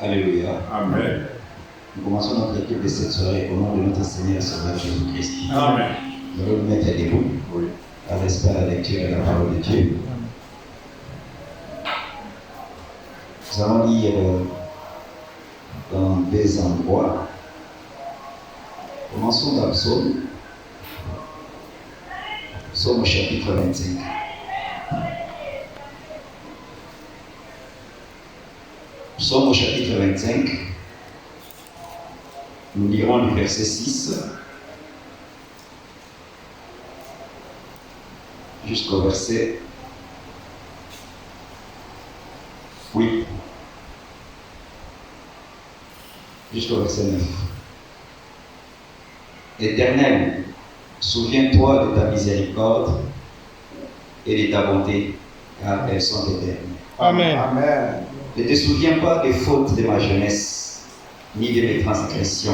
Alléluia. Amen. Nous commençons notre équipe de cette soirée au nom de notre Seigneur et Sauveur Jésus-Christ. Amen. Nous allons nous mettre debout à l'esprit de la lecture et la parole de Dieu. Nous allons lire dans deux endroits. Commençons dans le psaume. Psaume au chapitre 25. Psaume au chapitre 25. Nous lirons le verset 6 jusqu'au verset 8. Jusqu'au verset 9. Éternel, souviens-toi de ta miséricorde et de ta bonté, car elles sont éternelles. Amen. Amen. Ne te souviens pas des fautes de ma jeunesse, ni de mes transgressions.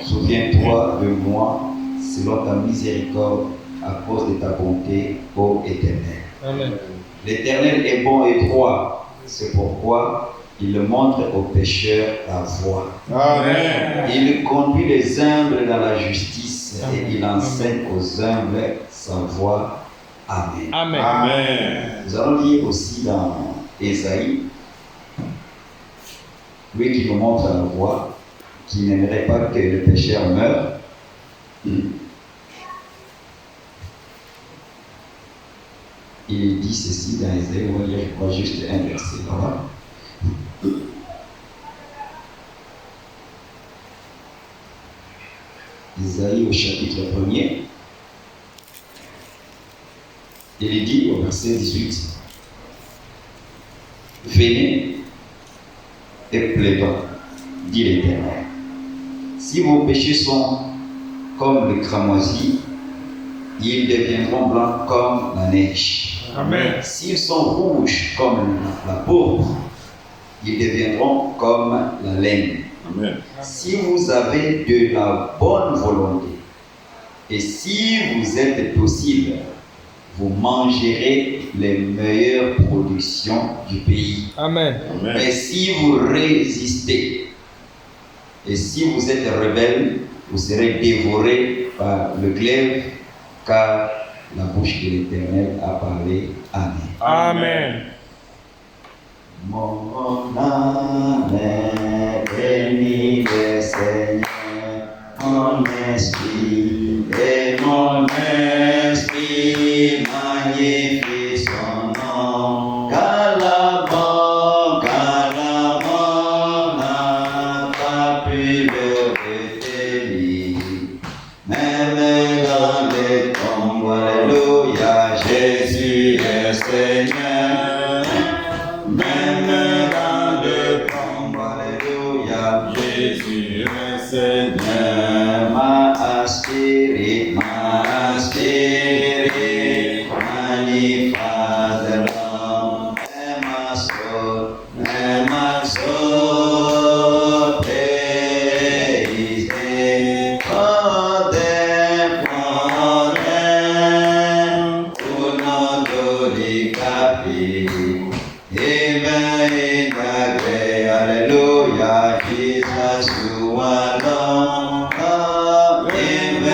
Souviens-toi de moi selon ta miséricorde à cause de ta bonté, ô Éternel. Amen. L'Éternel est bon et droit, c'est pourquoi il montre aux pécheurs la voie. Amen. Il conduit les humbles dans la justice et il enseigne aux humbles sa voie. Amen. Amen. Amen. Nous allons lire aussi dans Ésaïe, lui qui nous montre la voie, qui n'aimerait pas que le pécheur meure. Il dit ceci dans Ésaïe, on va lire, je crois, juste un verset là-bas. Ésaïe au chapitre 1er. Il dit au verset 18, venez et plaidons, dit l'Éternel. Si vos péchés sont comme le cramoisi, ils deviendront blancs comme la neige. Amen. S'ils sont rouges comme la pourpre, ils deviendront comme la laine. Amen. Si vous avez de la bonne volonté et si vous êtes docile, vous mangerez les meilleures productions du pays. Amen. Amen. Mais si vous résistez et si vous êtes rebelle, vous serez dévorés par le glaive, car la bouche de l'Éternel a parlé. Amen. Amen. Mon âme bénit le Seigneur, mon esprit et mon esprit magnifie son nom. Car la mort n'a pas pu le retenir, même dans les tombes. Alléluia, Jésus est Seigneur. Même dans le combat, alléluia, Jésus est Seigneur. ma spirit, magnifies the Lord, and my soul praise Him. For them, who know the happy. Amen in the grave, hallelujah, Jesus you alone. Amen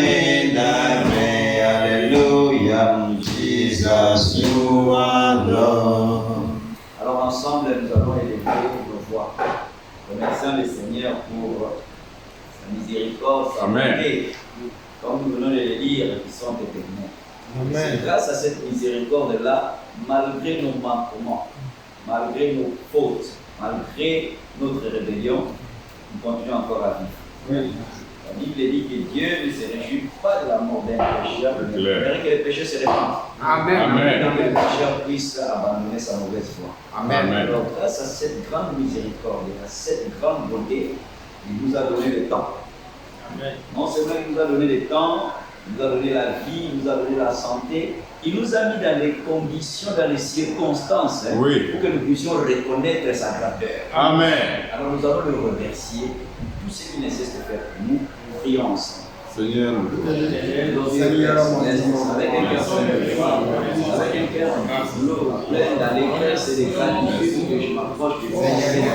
in the grave, hallelujah, Jesus you alone. Alors ensemble, nous allons élever nos voix, remerciant le Seigneur pour sa miséricorde, sa Amen. bonté, comme nous venons de le lire, qui sont éternels. Amen. C'est grâce à cette miséricorde-là, malgré nos manquements, malgré nos fautes, malgré notre rébellion, nous continuons encore à vivre. La Bible dit que Dieu ne se réjouit pas de la mort d'un pécheur, mais que les pécheurs se répandent. Amen. Et que le pécheur puisse abandonner sa mauvaise foi. Amen. Alors, grâce à cette grande miséricorde, à cette grande bonté, il nous a donné le temps. Amen. Non seulement il nous a donné le temps, il nous a donné la vie, il nous a donné la santé, il nous a mis dans les conditions, dans les circonstances, Oui. pour que nous puissions reconnaître sa grandeur. Amen. Alors nous allons le remercier pour tout ce qu'il nécessite de faire pour nous. Prions ensemble. Seigneur, nous te remercions. Seigneur, avec un cœur plein d'allégresse et de gratitude que je m'approche du Seigneur.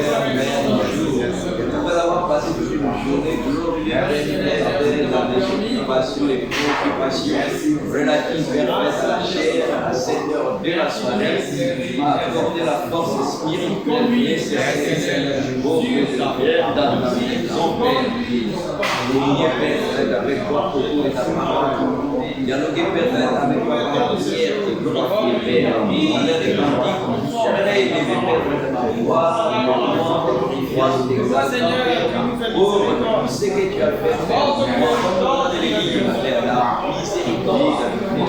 toutes les préoccupations relatives Père à la chair, à cette heure de la soirée. Tu m'as accordé la force spirituelle nécessaire pour que dans ta maison, Père. Priez, Père, avec toi autour de ta parole. Dialoguer, Père, avec toi par la prière et glorifier, Père. On a des cantiques, j'aimerais aimer, Père, ma voix, pour ce que tu as fait, Père, de l'église, Père, la miséricorde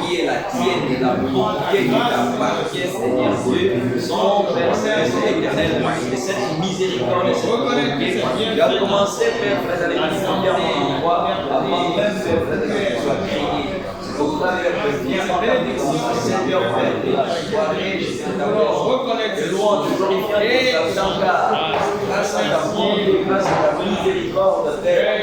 qui est la tienne et la bonté qui t'appartient, Seigneur Dieu, son Père céleste et éternel, et cette miséricorde et cette bonté, tu as commencé, Père, à l'église en toi, avant même, Père, que tu sois créé. Pour ça, Père, viens avec Seigneur, Père, de la soirée, de louange, de glorifiant ta grâce à ta bonté, grâce à ta miséricorde, Père.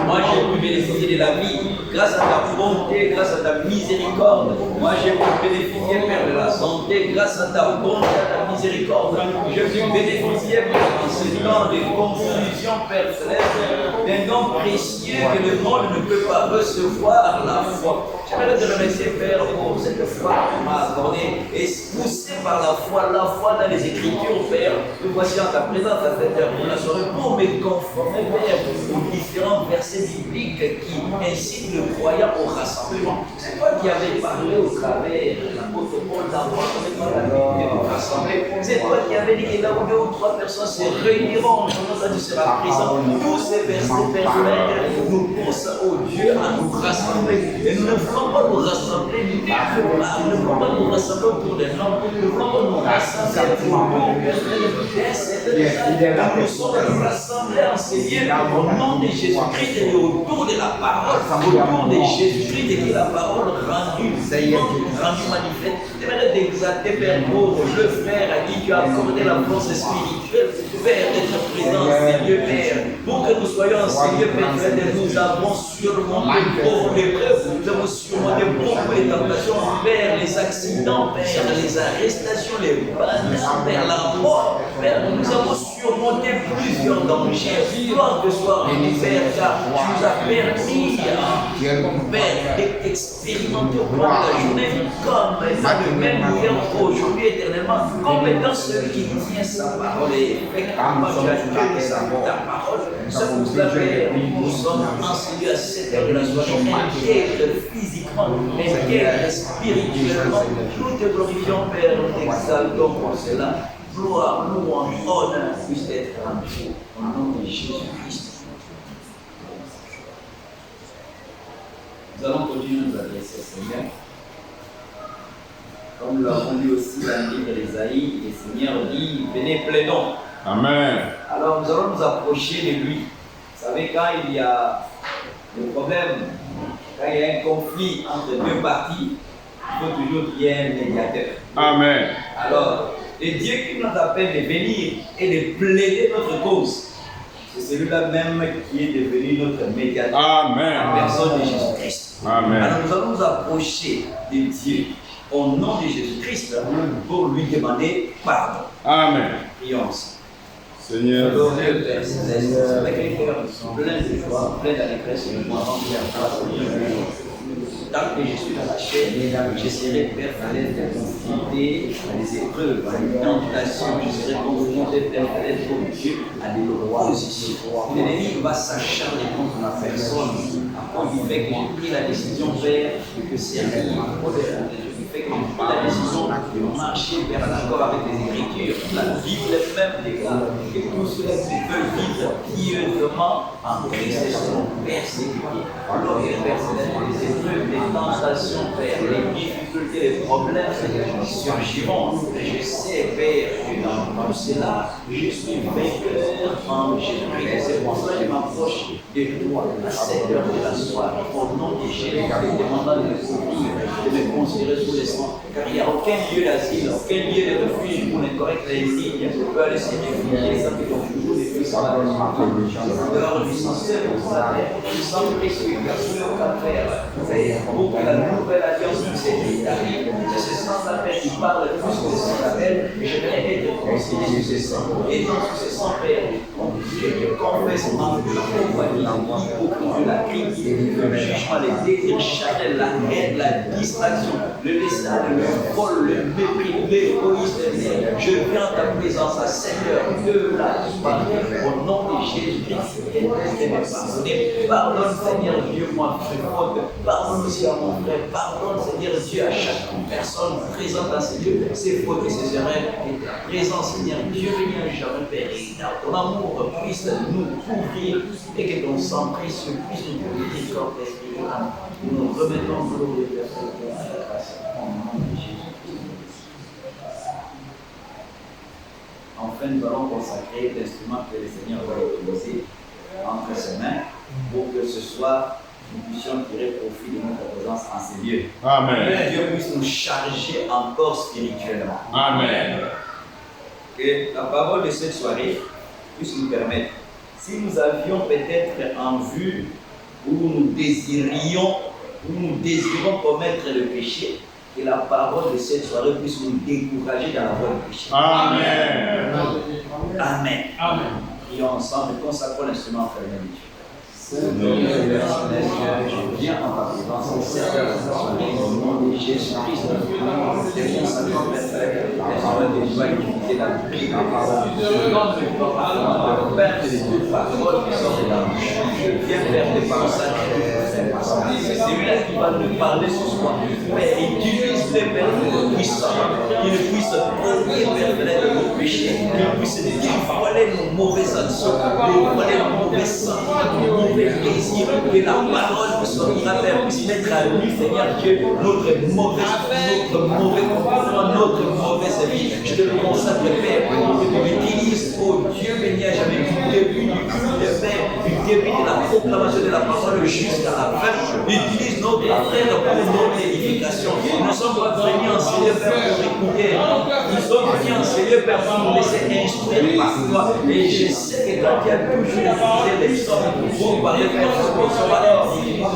Moi, j'ai pu bénéficier de la vie, grâce à ta bonté, grâce à ta miséricorde. Moi, j'ai pu bénéficier, Père, de la santé, grâce à ta bonté, à ta miséricorde. J'ai pu bénéficier, Père, de ce temps de confusion, Père céleste, d'un don précieux que le monde ne peut pas recevoir, la foi. J'aimerais te remercier, Père, pour cette foi que tu m'as accordée et poussé par la foi dans les Écritures, Père. Nous voici en ta présence à cette heure de la soirée pour me conformer, Père, aux différents versets bibliques qui incitent le croyant au rassemblement. C'est toi qui avais parlé au travers de l'apôtre Paul d'abord, avec toi la vérité pour rassembler. C'est toi qui avais dit que là où 2 ou 3 personnes se réuniront, ton nom tu seras présent. Tous ces versets, Père, nous poussent au Dieu à nous rassembler. Et nous ne voulons pas nous rassembler nous ne voulons pas nous rassembler autour des noms, nous ne voulons pas nous rassembler autour de nous sommes rassemblés en ces lieux au nom de Jésus-Christ et autour de la parole, autour de Jésus-Christ et que la parole rendue manifeste. J'aimerais t'exalter, Père, pour le frère à qui tu as accordé la force spirituelle, Père, d'être présent en ces lieux, Père, pour que nous soyons en ces lieux, Père, nous avons surmonté beaucoup d'épreuves, nous avons surmonté beaucoup de tentations, Père, les accidents, Père, les arrestations, les bannes, Père, la mort, Père, nous avons surmonté plusieurs dangers, gloire que soit rendu, Père, car tu nous as permis, Père, d'expérimenter au cours de la journée, comme le même hier, aujourd'hui, éternellement, comme étant celui qui tient sa parole et effectivement, tu as donné ta parole, c'est pour cela, Père, nous sommes enseignés à cette heure de la soirée, intègre physiquement, intègre spirituellement, nous te glorifions, Père, nous t'exaltons pour cela. Gloire, louange, honneur puisse être rendu au nom de Jésus-Christ. Nous allons continuer à nous adresser au Seigneur. Comme nous l'avons lu aussi dans le livre d'Ésaïe, le Seigneur dit, venez plaidons. Amen. Alors nous allons nous approcher de lui. Vous savez, quand il y a des problèmes, quand il y a un conflit entre 2 parties, il faut toujours qu'il y ait un médiateur. Amen. Alors, le Dieu qui nous appelle de venir et de plaider notre cause, c'est celui-là même qui est devenu notre médiateur. Amen. La personne de Jésus-Christ. Amen. Alors nous allons nous approcher de Dieu au nom de Jésus-Christ pour lui demander pardon. Amen. Prions ensemble. Seigneur. Glorieux Père Céleste, avec les cœurs pleins de joie, pleins d'allégresse, nous allons remplir la grâce de Dieu. Tant que je suis dans la chair, je serai Père Céleste confronté à des épreuves, à des tentations, je serai confronté Père Céleste au Dieu à des oppositions. L'ennemi va s'acharner contre ma personne, afin du fait que j'ai pris la décision, Père, de servir au-delà de Dieu. Fait que j'ai pris la décision de marcher vers l'accord avec les Écritures, la Bible même déclare que tous ceux qui veulent vivre pieusement en Christ seront persécutés. Alors, Père Céleste, les épreuves, les tentations, Père, les difficultés, les problèmes surgiront. Je sais, Père, que dans tout cela, je suis vainqueur en Jésus-Christ. C'est pour ça que je m'approche de toi à cette heure de la soirée, au nom de Jésus-Christ, demandant de me soutenir, de me considérer sous les sangs, car il n'y a aucun lieu d'asile, aucun lieu de refuge pour l'incorrect insigne peut aller se réfugier sans que ton toujours des fils à la dehors du sincère pour la terre, du sang précieux, car sous le calvaire, pour que la nouvelle alliance puisse être établie. C'est ce sang-là qui parle plus que ce sang-là, et je vais être considéré sous ce sang, et dans sous ce sang, Père. je confesse en la compagnie, l'hypocrisie, la critique, le jugement, les désirs charnels, la haine, la distraction, le laisser aller, le vol, le mépris, l'égoïsme. Je viens à ta présence, Seigneur, de la pardon, au nom de Jésus-Christ, et de me pardonner. Pardonne, Seigneur Dieu, moi, je faute. Pardonne aussi à mon frère. Pardonne, Seigneur Dieu, à chaque personne présente dans ces lieux, ses fautes et ses erreurs. Et ta présence, Seigneur Dieu, béni à jamais, Père, et ton amour puisse nous couvrir et que ton sang précieux puisse nous couvrir, corps, esprit, âme. Nous remettons gloire et à la grâce au nom de Jésus. Enfin, nous allons consacrer l'instrument que le Seigneur va utiliser entre ses mains pour que ce soir, nous puissions tirer profit de notre présence en ces lieux. Amen. Que Dieu puisse nous charger encore spirituellement. Amen. Que la parole de cette soirée puisse nous permettre, si nous avions peut-être en vue ou nous désirons commettre le péché, que la parole de cette soirée puisse nous décourager dans la voie du péché. Amen. Amen. Amen. Prions ensemble et consacrons l'instrument en fermé. Seigneur, je viens en ta présence, Seigneur, au nom de Jésus-Christ, et consacrons les paroles de joie et la Bible, la parole de Père de Dieu, parole qui sort de la bouche. Je viens faire des paroles sacrées. C'est celui-là qui va nous parler ce soir. Père, utilise les pères puissants, qu'il puisse prouver, Père, de nos péchés, qu'il puisse dévoiler nos mauvaises actions, dévoiler nos mauvais sentiments, nos mauvais plaisirs, que la parole qui sortira, Père, puisse mettre à nu, Seigneur Dieu, notre mauvais comportement, notre mauvaise vie. Je te le consacre, Père, que tu m'utilises, oh Dieu, béni à jamais, du début du culte, Père, du début de la proclamation de la parole jusqu'à la fin. Utilise notre frère pour notre édification. Nous sommes pas venus enseigner, Père, pour écouter. Nous sommes venus enseigner, Père, pour nous laisser instruire par toi. Et je sais que quand tu as toujours utilisé les sommes pour parler, Père, pour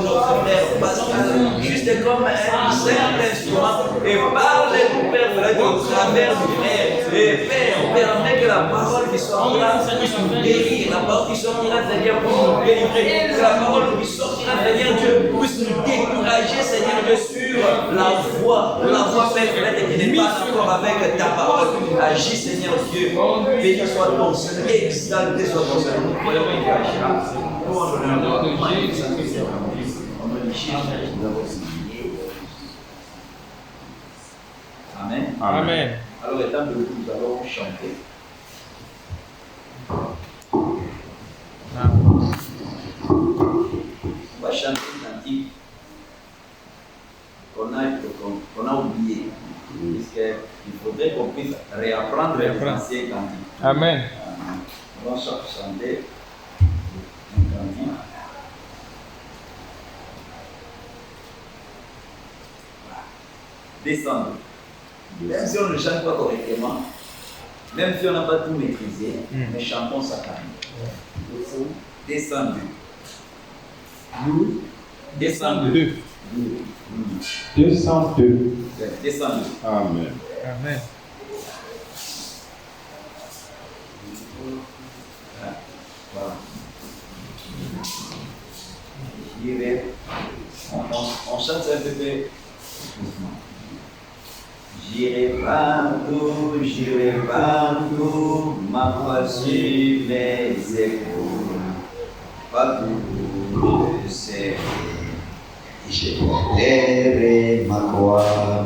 notre frère Pascal, juste comme un simple instrument, et parle-nous, Père, au travers du frère. Et Père, permets que la parole qui sortira puisse nous guérir, la parole qui sortira, Seigneur, pour nous délivrer, que la parole qui sortira, Seigneur Dieu, puisse nous décourager, Seigneur Dieu, sur la voie, Père, qui n'est pas d'accord avec ta parole. Agis, Seigneur Dieu, béni soit ton Seigneur, exalté soit ton Seigneur. Nous croyons qu'il agira. Nous en donnons le nom de Jésus, nous avons signé. Amen. Amen. Alors, étant donné que nous allons chanter, on va chanter un cantique qu'on a oublié. Puisqu'il faudrait qu'on puisse réapprendre les anciens cantiques. Amen. On va chanter un cantique. Descendre. Même si on ne chante pas correctement, même si on n'a pas tout maîtrisé, mais chantons ça quand même. Descendu. Nous. Descendu. 202. Descendu. Amen. Amen. Voilà. J'irai. On chante un peu doucement. J'irai partout, ma foi sur mes épaules. Partout où je sais. Je porterai ma croix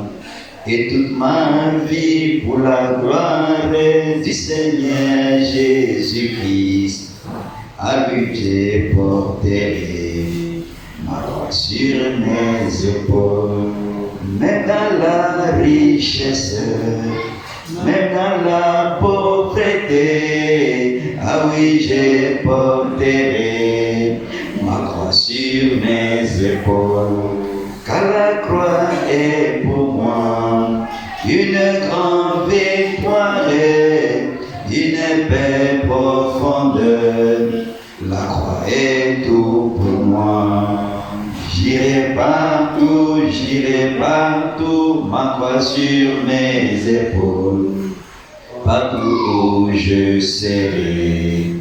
et toute ma vie pour la gloire du Seigneur Jésus-Christ. À lui je porterai ma croix sur mes épaules, même dans la richesse, même dans la pauvreté. Ah oui, je porterai ma croix sur mes épaules, car la croix est pour moi une grande victoire, une paix profonde. La croix est tout pour moi. J'irai partout, ma croix sur mes épaules. Partout où je serai,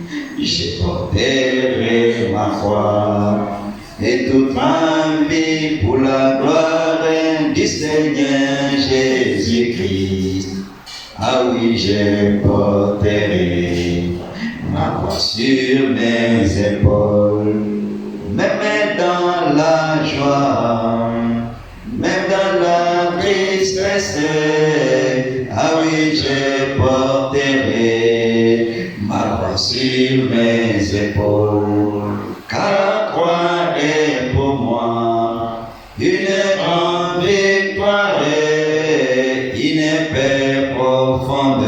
je porterai ma croix. Et toute ma vie pour la gloire du Seigneur Jésus-Christ. Ah oui, je porterai ma croix sur mes épaules. Même dans la joie, même dans la tristesse, ah oui, je porterai ma croix sur mes épaules. Car la croix est pour moi une grande victoire, une paix profonde.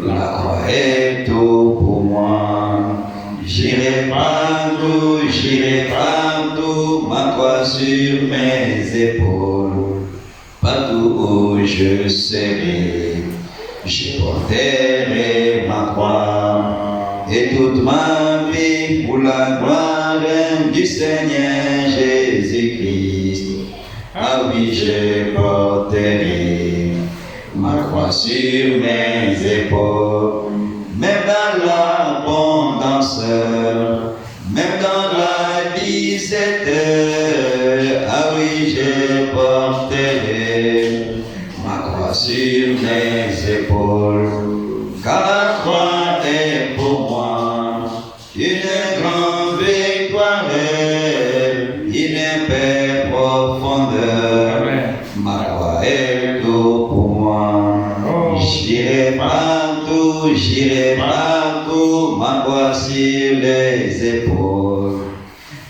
La croix est tout pour moi. J'irai partout, ma croix sur mes épaules. Partout où je serai, je porterai ma croix. Et toute ma vie pour la gloire du Seigneur Jésus-Christ. Ah oui, je porterai ma croix sur mes épaules. Même dans l'abondance, même dans la disette, ah oui, je porterai ma croix sur mes épaules. Car la croix est pour moi une grande victoire, une paix profonde. Ma croix est tout pour moi. J'irai partout, ma croix sur les épaules.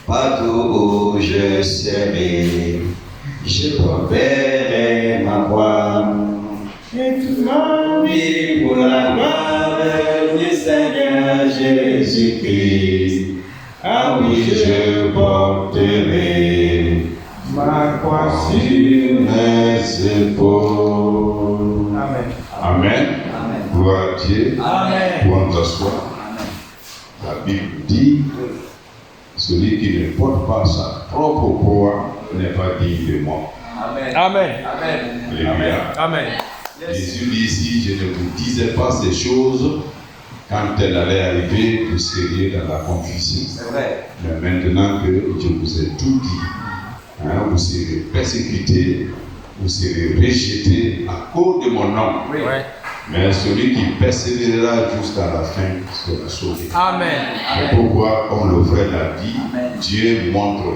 Partout où je serai, je porterai ma croix. Et toute ma vie pour la gloire du Seigneur Jésus-Christ. Ah oui, je porterai ma croix sur mes épaules. Amen. Amen. Gloire à Dieu. Amen. Pour nous asseoir. La Bible dit, celui qui ne porte pas sa propre croix n'est pas digne de moi. Amen. Amen. Amen. Alléluia. Amen. Jésus dit ici, je ne vous disais pas ces choses quand elles allaient arriver, vous seriez dans la confusion. C'est vrai. Mais maintenant que je vous ai tout dit, vous serez persécutés, vous serez rejetés à cause de mon nom. Oui. Mais celui qui persévérera jusqu'à la fin sera sauvé. Amen. C'est pourquoi, comme le frère l'a dit, Amen. Dieu montre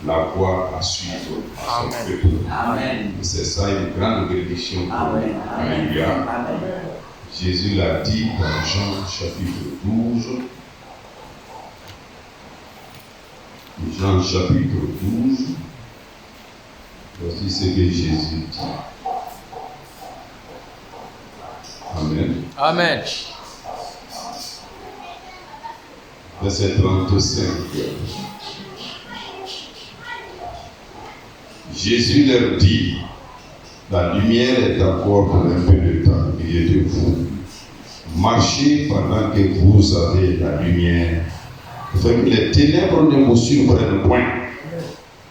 la voie à suivre à son Amen. peuple. Amen. Et c'est ça une grande bénédiction pour Amen. nous. Alléluia. Amen. Jésus l'a dit dans Jean chapitre 12. Jean chapitre 12. Voici ce que Jésus dit. Amen. Amen. Verset 35. Jésus leur dit, la lumière est encore pour un peu de temps au milieu de vous. Marchez pendant que vous avez la lumière, afin que les ténèbres ne vous surprennent point.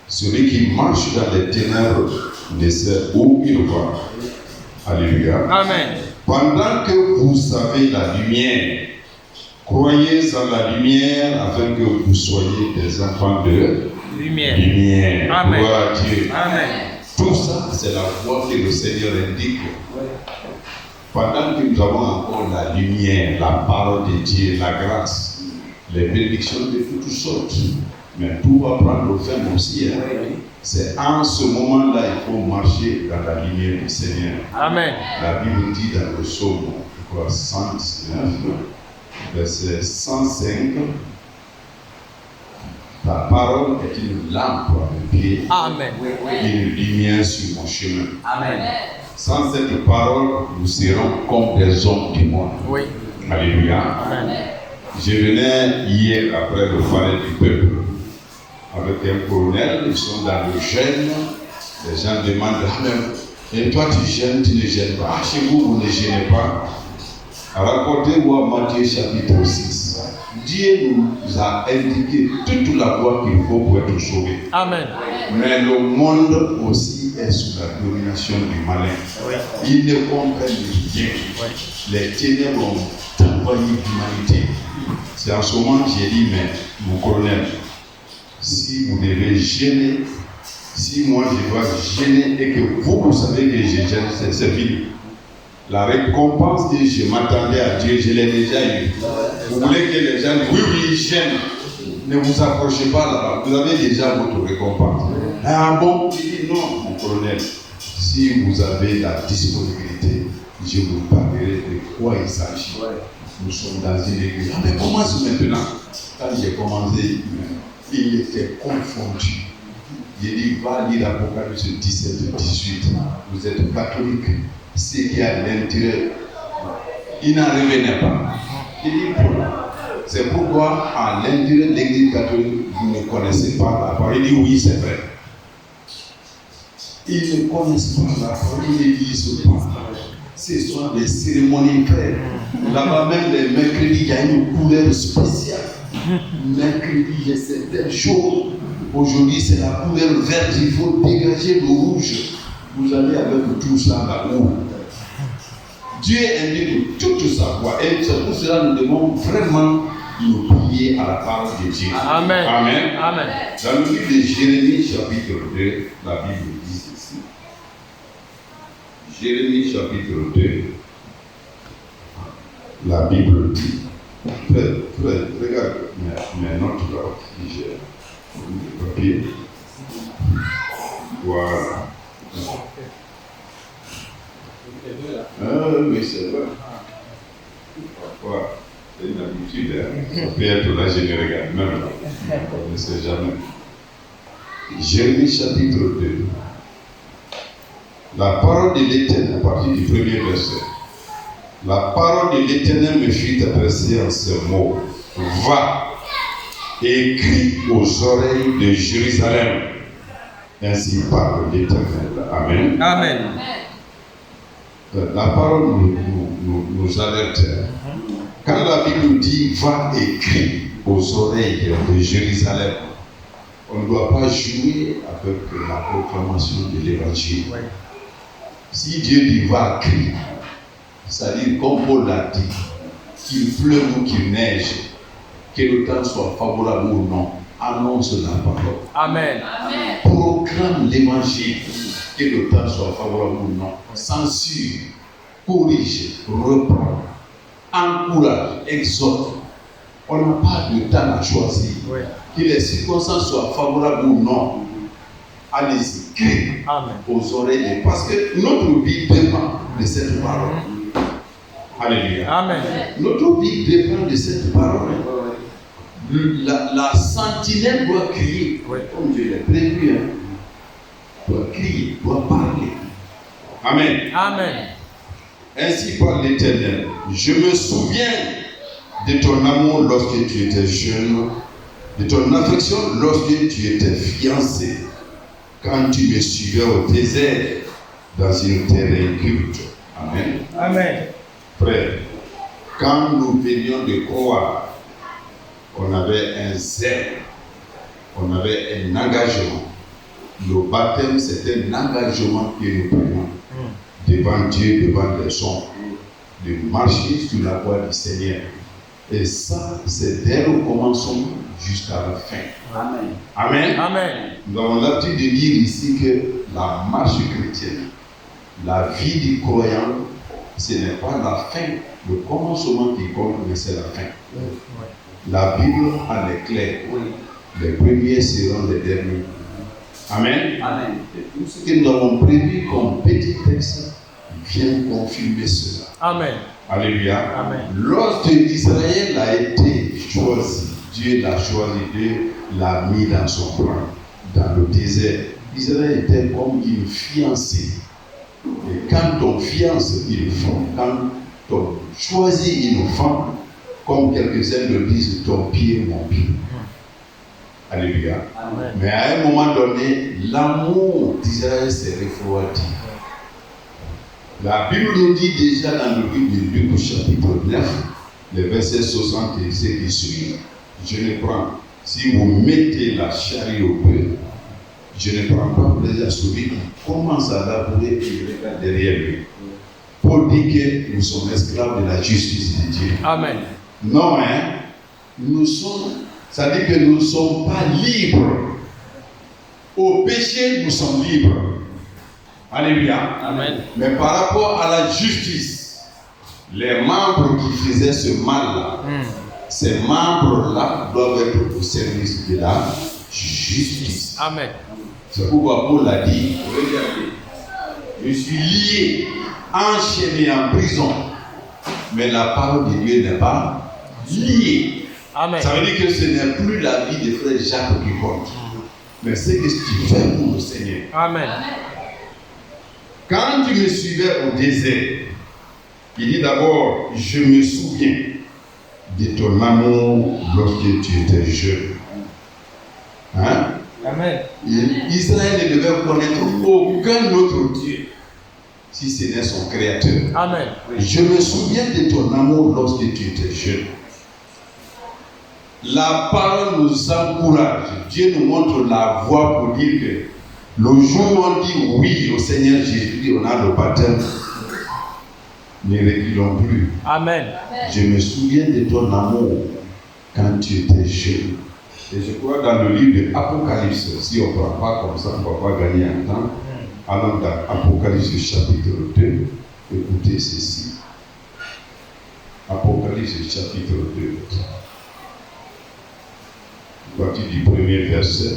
Celui qui marche dans les ténèbres ne sait où il va. Alléluia. Amen. Pendant que vous avez la lumière, croyez en la lumière afin que vous soyez des enfants de Lumière. lumière. Amen. Gloire à Dieu. Amen. Tout ça, c'est la voie que le Seigneur indique. Pendant que nous avons encore la lumière, la parole de Dieu, la grâce, les bénédictions de toutes sortes, mais tout va prendre fin aussi. C'est en ce moment-là il faut marcher dans la lumière du Seigneur. Amen. La Bible dit dans le psaume 119, verset 105, ta parole est une lampe à mes pieds, Amen. une lumière sur mon chemin. Amen. Sans cette parole, nous serons comme des hommes du monde. Oui. Alléluia. Amen. Je venais hier après le palais du peuple avec un colonel, ils sont dans le jeûne. Les gens demandent, et toi tu jeûnes, tu ne jeûnes pas. Ah, chez vous, vous ne jeûnez pas. Rapportez-moi Matthieu chapitre 6. Dieu nous a indiqué toute la voie qu'il faut pour être sauvé. Amen. Mais le monde aussi est sous la domination du malin. Ils ne comprennent rien. Les ténèbres ont envahi l'humanité. C'est en ce moment que j'ai dit, mais mon colonel, si vous devez gêner, si moi je dois gêner et que vous savez que je gêne, c'est fini. La récompense que je m'attendais à Dieu, je l'ai déjà eu. Vous voulez que les gens, oui, ils gênent. Ne vous approchez pas là-bas. Vous avez déjà votre récompense. Ah bon, il dit non, mon colonel. Si vous avez la disponibilité, je vous parlerai de quoi il s'agit. Nous sommes dans une église. Ah, mais comment c'est maintenant? Quand j'ai commencé, il était confondu. J'ai dit, va lire l'Apocalypse 17-18. Vous êtes catholique. Ce qui est à l'intérieur, il n'en revenait pas. Il dit, c'est pourquoi à l'intérieur de l'église catholique, vous ne connaissez pas la parole. Il dit, oui, c'est vrai. Ils ne connaissent pas la parole, ils ne lisent pas. Ce sont des cérémonies frères. Là-bas même, les mercredis, il y a une couleur spéciale. Mercredi, il y a certaines choses. Aujourd'hui, c'est la couleur verte. Il faut dégager le rouge. Vous allez avec tout ça là-haut. Dieu indique toute sa voix. Et c'est pour cela que nous devons vraiment nous plier à la parole de Dieu. Amen. Amen. Amen. Dans le livre de Jérémie, chapitre 2, la Bible dit ceci. Jérémie, chapitre 2, la Bible dit. Regarde mes notes là, si j'ai le papier. Voilà. Oui, c'est vrai. Parfois, c'est une habitude. Ça peut être là, je ne regarde même pas. On ne sait jamais. Jérémie chapitre 2. La parole de l'Éternel, à partir du premier verset. La parole de l'Éternel me fut adressée en ces mots. Va et crie aux oreilles de Jérusalem. Ainsi parle l'Éternel. Amen. Amen. La parole nous alerte. Quand la Bible dit va et crie aux oreilles de Jérusalem, on ne doit pas jouer avec la proclamation de l'évangile. Si Dieu dit va crier, c'est-à-dire comme Paul l'a dit, qu'il pleuve ou qu'il neige, que le temps soit favorable ou non, annonce la parole. Amen. Proclame l'évangile, que le temps soit favorable ou non. Censure, corrige, reprend, encourage, exhorte. On n'a pas de temps à choisir. Que les circonstances soient favorables ou non. Allez-y, crie aux oreilles. Parce que notre vie dépend de cette parole. Alléluia. Amen. Notre vie dépend de cette parole. La sentinelle doit crier, comme Dieu l'a prévu. Doit crier, doit parler. Amen. Amen. Ainsi parle l'Éternel. Je me souviens de ton amour lorsque tu étais jeune, de ton affection lorsque tu étais fiancé, quand tu me suivais au désert dans une terre inculte. Amen. Amen. Frère, quand nous venions de croire, on avait un zèle, on avait un engagement. Le baptême, c'est un engagement que nous prenons devant Dieu, devant les hommes, de marcher sur la voie du Seigneur. Et ça, c'est dès le commencement jusqu'à la fin. Amen. Amen. Amen. Nous avons l'habitude de dire ici que la marche chrétienne, la vie du croyant, ce n'est pas la fin, le commencement qui compte, mais c'est la fin. La Bible en est claire. Les premiers seront les derniers. Amen. Amen. Et tout ce que nous avons prévu comme petit texte vient confirmer cela. Amen. Alléluia. Amen. Lorsque Israël a été choisi, Dieu l'a choisi, Dieu l'a mis dans son plan, dans le désert. Israël était comme une fiancée. Et quand on fiance une femme, quand on choisit une femme, comme quelques-uns le disent, ton pied, mon pied. Alléluia. Amen. Mais à un moment donné, l'amour d'Israël s'est refroidi. La Bible nous dit déjà dans le livre de Luc chapitre 9, les versets 60 et ceux qui suivent, je ne prends, si vous mettez la charrue au bœuf, je ne prends pas plaisir à celui qui commence à labourer et il regarde derrière lui. Paul dit que nous sommes esclaves de la justice de Dieu. Amen. Non, hein? ça dit que nous ne sommes pas libres. Au péché, nous sommes libres. Alléluia. Amen. Mais par rapport à la justice, les membres qui faisaient ce mal-là, ces membres-là doivent être au service de la justice. Amen. C'est pourquoi Paul a dit, regardez, je suis lié, enchaîné en prison, mais la parole de Dieu n'est pas liée. Amen. Ça veut dire que ce n'est plus la vie de frère Jacques qui compte, mais c'est ce que tu fais pour le Seigneur. Amen. Quand tu me suivais au désert, il dit d'abord, je me souviens de ton amour lorsque tu étais jeune. Hein? Amen. Israël ne devait connaître aucun autre Dieu si ce n'est son créateur. Amen. Je me souviens de ton amour lorsque tu étais jeune. La parole nous encourage. Dieu nous montre la voie pour dire que le jour où on dit oui au Seigneur Jésus, on a le baptême. Ne reculons plus. Amen. Je me souviens de ton amour quand tu étais jeune. Et je crois dans le livre de Apocalypse, si on ne prend pas comme ça, on ne va pas gagner un temps. Alors dans Apocalypse chapitre 2, écoutez ceci. Apocalypse chapitre 2. À partir du premier verset.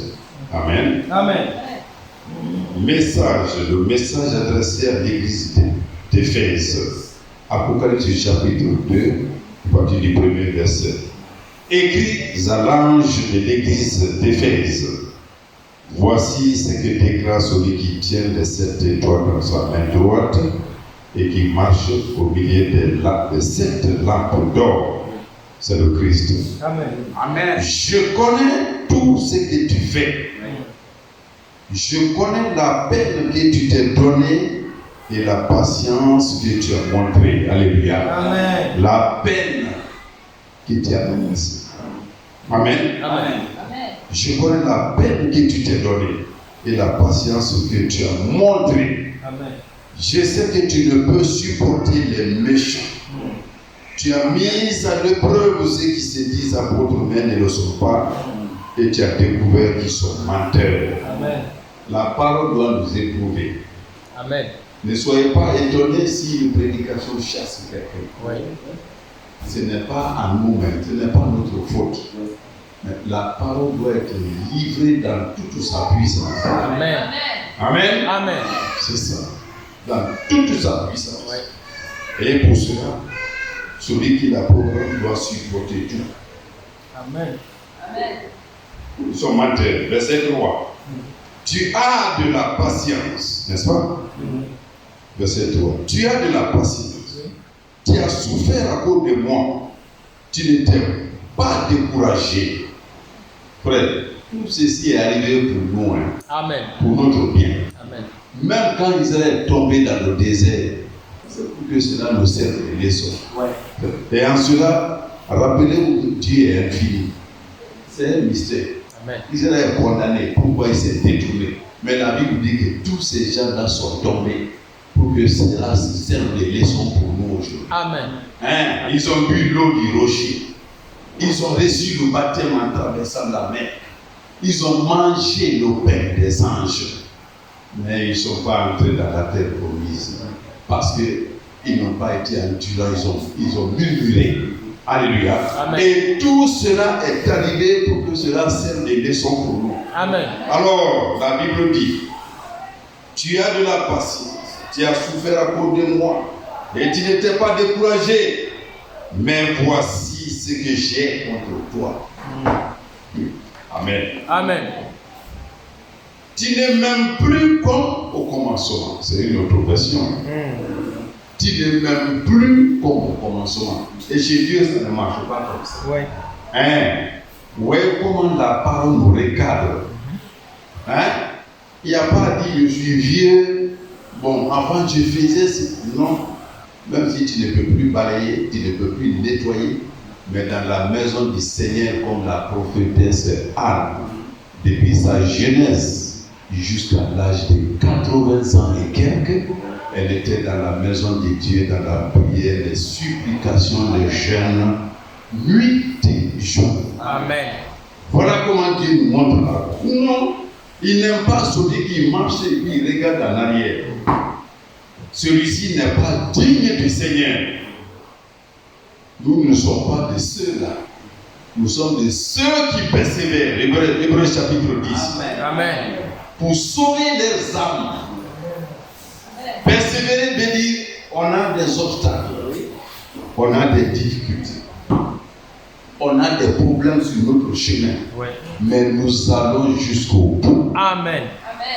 Amen. Amen. Le message adressé à l'église d'Éphèse. Apocalypse chapitre 2, à partir du premier verset. Écrit à l'ange de l'église d'Éphèse. Voici ce que déclare celui qui tient les 7 étoiles dans sa main droite et qui marche au milieu de 7 lampes d'or. C'est le Christ. Amen. Amen. Je connais tout ce que tu fais. Je connais la peine que tu t'es donnée et la patience que tu as montrée. Alléluia. Amen. La peine que tu as donnée. Amen. Amen. Je connais la peine que tu t'es donnée et la patience que tu as montrée. Amen. Je sais que tu ne peux supporter les méchants. Tu as mis à l'épreuve ceux qui se disent apôtres mais ne le sont pas. Et tu as découvert qu'ils sont menteurs. Amen. La parole doit nous éprouver. Amen. Ne soyez pas étonnés si une prédication chasse quelqu'un. Oui. Ce n'est pas à nous-mêmes, ce n'est pas notre faute. Mais la parole doit être livrée dans toute sa puissance. Amen. Amen. Amen. C'est ça. Dans toute sa puissance. Oui. Et pour cela, celui qui la programme doit supporter tout. Amen. Ils sont menteurs. Verset 3. Tu as de la patience, n'est-ce pas? Verset 3. Tu as de la patience. Tu as souffert à cause de moi. Tu n'étais pas découragé. Frère, tout ceci est arrivé pour nous, hein, Amen. pour notre bien. Amen. Même quand Israël est tombé dans le désert, c'est pour que cela nous serve de leçon. Et en cela, rappelez-vous que Dieu est infini. C'est un mystère. Amen. Israël est condamné. Pourquoi il s'est détourné? Mais la Bible dit que tous ces gens-là sont tombés pour que cela serve de leçon pour nous aujourd'hui. Amen. Hein? Ils ont bu l'eau du rocher. Ils ont reçu le baptême en traversant la mer. Ils ont mangé le pain des anges. Mais ils ne sont pas entrés dans la terre promise. Parce qu'ils n'ont pas été endurants. Ils ont murmuré. Alléluia. Amen. Et tout cela est arrivé pour que cela serve de leçon pour nous. Amen. Alors, la Bible dit, tu as de la patience, tu as souffert à cause de moi, et tu n'étais pas découragé. Mais voici ce que j'ai contre toi. Amen. Amen. Tu n'es même plus comme au commencement. C'est une autre version. Tu n'es même plus comme au commencement. Et chez Dieu, ça ne marche pas comme ça. Oui. Hein? Vous voyez comment la parole nous recadre. Hein? Il n'y a pas dit je suis vieux. Bon, avant je faisais ce. Non. Même si tu ne peux plus balayer, tu ne peux plus nettoyer. Mais dans la maison du Seigneur, comme la prophétesse Anne, depuis sa jeunesse jusqu'à l'âge de 80 ans et quelques, elle était dans la maison de Dieu, dans la prière, les supplications, les jeûnes, nuit et jour. Amen. Voilà comment Dieu nous montre la voie. Non, il n'aime pas celui qui marche et qui regarde en arrière. Celui-ci n'est pas digne du Seigneur. Nous ne sommes pas de ceux-là. Nous sommes de ceux qui persévèrent. Hébreux chapitre 10. Amen. Pour sauver leurs âmes. Persévérer veut dire on a des obstacles. On a des difficultés. On a des problèmes sur notre chemin. Oui. Mais nous allons jusqu'au bout. Amen.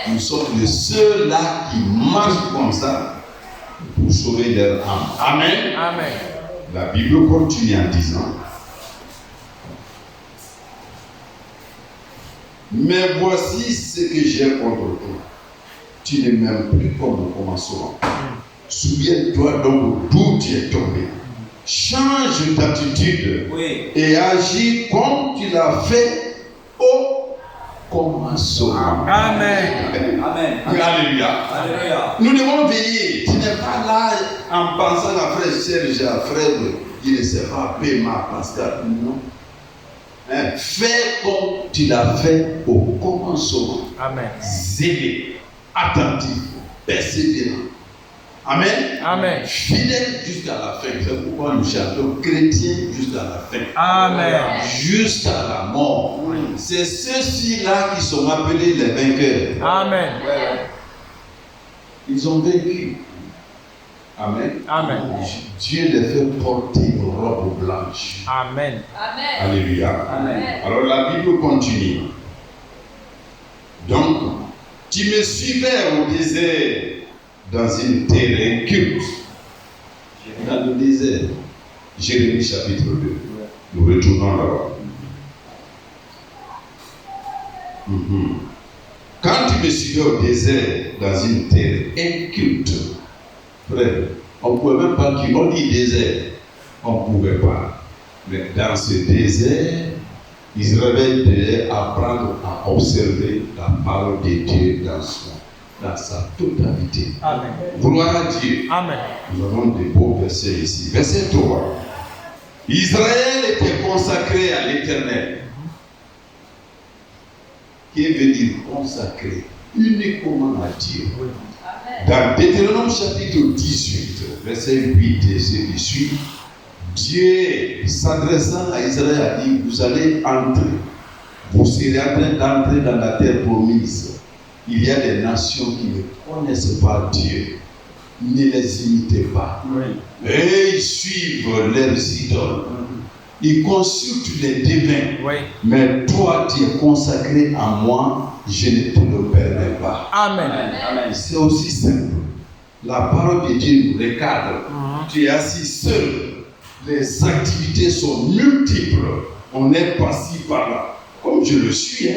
Nous sommes de ceux-là qui marchent comme ça pour sauver leur âme. Amen. Amen. La Bible continue en disant: mais voici ce que j'ai contre toi. Tu ne m'aimes plus comme au commencement. Souviens-toi donc d'où tu es tombé. Change d'attitude et agis comme tu l'as fait au commencement. Amen. Amen. Alléluia. Alléluia. Nous devons veiller. Tu n'es pas là en pensant à frère Serge, à frère qui ne sait pas Pema, Pascal. Non. Hein? Fais comme tu l'as fait au commencement. Amen. Zélé, attentif, persévérant. Amen. Amen. Fidèle jusqu'à la fin. C'est pourquoi nous chantons chrétien jusqu'à la fin. Amen. Jusqu'à la mort. C'est ceux-ci-là qui sont appelés les vainqueurs. Amen. Ils ont vaincu. Amen. Amen. Dieu les fait porter une robe blanche. Amen. Alléluia. Amen. Alors la Bible continue. Donc, tu me suivais au désert dans une terre inculte. Dans le désert. Jérémie chapitre 2. Nous retournons là-bas. Quand tu me suivais au désert dans une terre inculte, frère, on ne pouvait même pas dire, on dit désert, on ne pouvait pas. Mais dans ce désert, Israël devait apprendre à observer la parole de Dieu dans sa totalité. Amen. Gloire à Dieu. Amen. Nous avons des beaux versets ici. Verset 3. Israël était consacré à l'Éternel. Qui veut dire consacré uniquement à Dieu. Dans Deutéronome chapitre 18, verset 8 et ce qui suit, Dieu s'adressant à Israël a dit: vous allez entrer, vous serez en train d'entrer dans la terre promise. Il y a des nations qui ne connaissent pas Dieu. Ne les imitez pas. Et ils suivent leurs idoles. Ils consultent les divins. Mais toi, tu es consacré à moi, je ne te le permets pas. Amen. Amen. C'est aussi simple. La parole de Dieu nous recadre. Tu es assis seul. Les activités sont multiples. On est passé par là. Comme je le suis,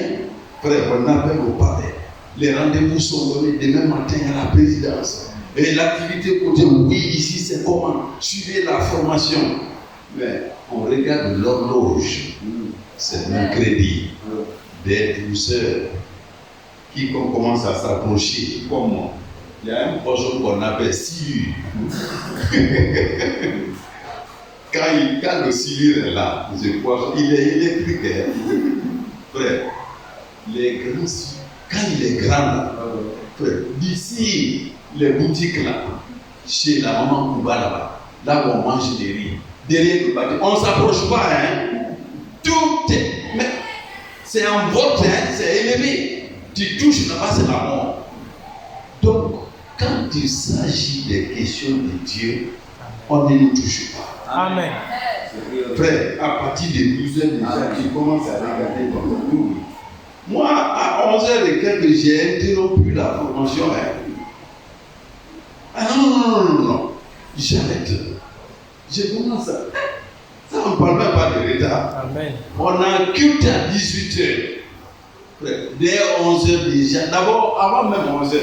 frère, on appelle au palais. Les rendez-vous sont donnés demain matin à la présidence. Et l'activité côté, oui, ici c'est comment? Suivez la formation. Mais on regarde l'horloge. C'est mercredi. Des douceurs qui commencent à s'approcher. Comment? Il y a un poisson qu'on appelle silure. Quand le silure est là, ce poisson, il est électrique. Frère, les grands, quand il est grand là, frère, d'ici les boutiques là, chez la maman Kouba là où on mange des riz, derrière le bâtiment, on ne s'approche pas, tout est, mais c'est un vote, c'est élevé. Tu touches là-bas, c'est la mort. Donc, quand il s'agit des questions de Dieu, on ne nous touche pas. Amen. Frère, à partir de 12 heures déjà, tu commences à regarder comme nous. Moi, à 11 heures et quelques, j'ai interrompu la formation. Ah non. J'arrête. Je commence à... Ça, on ne parle même pas de retard. Amen. On a culte à 18 heures. Dès 11 heures déjà. D'abord, avant même 11 heures.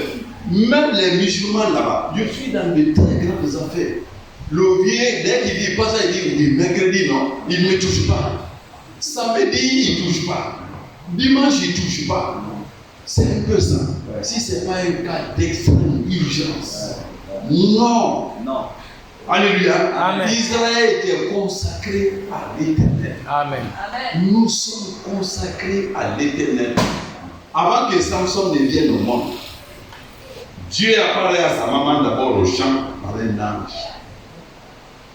Même les musulmans là-bas, je suis dans de très grandes affaires. Le vieux, dès qu'il dit pas ça, il dit oui, mercredi non, il ne me touche pas. Samedi, il ne touche pas. Dimanche, il ne touche pas. C'est un peu ça. Si ce n'est pas un cas d'extrême urgence. Non. Alléluia. Amen. Israël était consacré à l'Éternel. Amen. Nous sommes consacrés à l'Éternel. Avant que Samson ne vienne au monde, Dieu a parlé à sa maman d'abord au champ par un ange.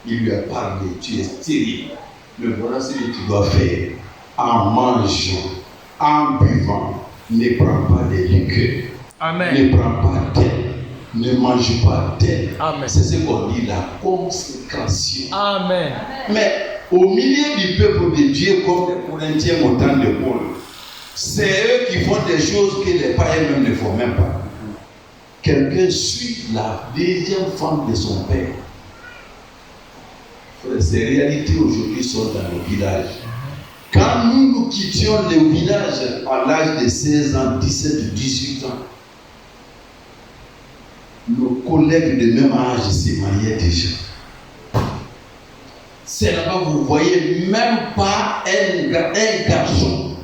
Il lui a parlé, tu es stérile. Mais voilà ce que tu dois faire. En mangeant, en buvant, ne prends pas des liqueurs. Amen. Ne prends pas d'elle. Ne mange pas d'elle. Amen. C'est ce qu'on dit, la consécration. Amen. Mais au milieu du peuple de Dieu, comme les Corinthiens au temps de Paul, c'est eux qui font des choses que les païens même ne font même pas. Quelqu'un suit la deuxième femme de son père. Ces réalités aujourd'hui sont dans le village. Quand nous quittions le village à l'âge de 16 ans, 17, 18 ans, nos collègues de même âge se mariaient déjà. C'est là-bas vous voyez même pas un garçon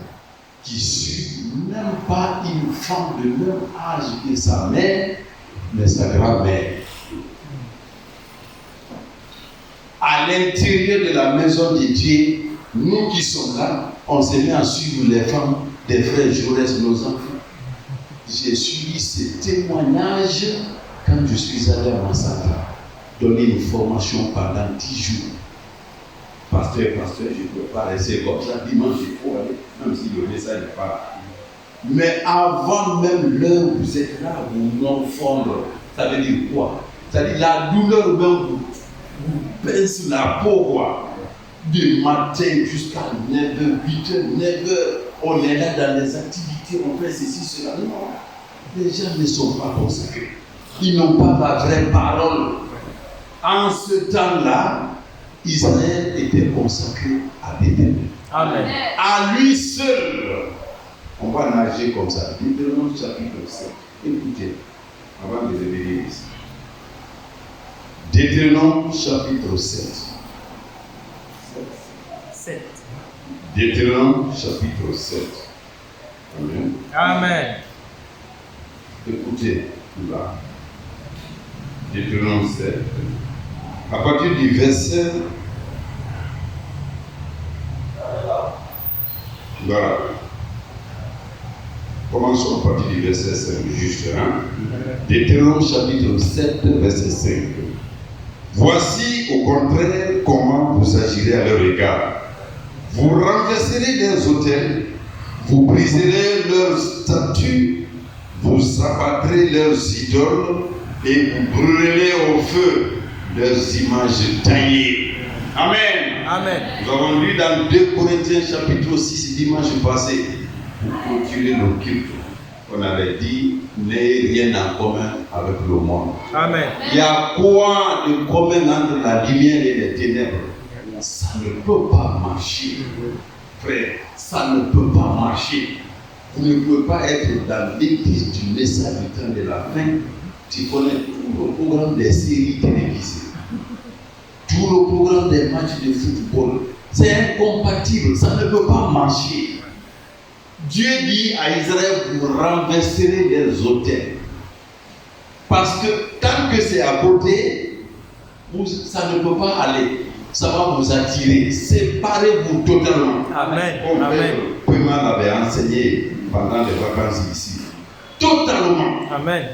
qui suit même pas une femme de même âge que sa mère, mais sa grand-mère. À l'intérieur de la maison de Dieu, nous qui sommes là, on s'est mis à suivre les femmes des frères Jaurès, nos enfants. J'ai suivi ces témoignages quand je suis allé à Massata, donner une formation pendant 10 jours. Pasteur, je ne peux pas rester comme ça. Dimanche, il faut aller, même si le message n'est pas là. Mais avant même l'heure où vous êtes là, vous non fondre. Ça veut dire quoi? Ça veut dire la douleur même vous pince la peau, quoi. Du matin jusqu'à 9h, 8h, 9h, on est là dans les activités, on fait ceci, cela. Non, les gens ne sont pas consacrés. Ils n'ont pas la vraie parole. En ce temps-là, Israël était consacré à l'Éternel. Amen. À lui seul. On va nager comme ça. Deutéronome chapitre 7. Écoutez, avant de révéler ici. Deutéronome chapitre 7. Deutéronome chapitre 7. Amen. Amen. Écoutez, là. Deutéronome 7. À partir du verset. Voilà. Commençons à partir du verset 5, juste. Hein? Deutéronome chapitre 7, verset 5. Voici au contraire comment vous agirez à leur égard. Vous renverserez leurs autels, vous briserez leurs statues, vous abattrez leurs idoles et vous brûlerez au feu leurs images taillées. Amen. Amen. Nous avons lu dans 2 Corinthiens chapitre 6 dimanche passé, pour clôturer le culte, on avait dit n'ayez rien en commun avec le monde. Amen. Il y a quoi de commun entre la lumière et les ténèbres? Ça ne peut pas marcher. Frère, ça ne peut pas marcher. Vous ne pouvez pas être dans l'église du message du temps de la fin. Tu connais tout le programme des séries télévisées, tout le programme des matchs de football. C'est incompatible, ça ne peut pas marcher. Dieu dit à Israël, vous renverserez les autels. Parce que tant que c'est à côté, ça ne peut pas aller. Ça va vous attirer. Séparez-vous totalement. Amen. Comme Pema l'avait enseigné pendant les vacances ici. Totalement. Amen.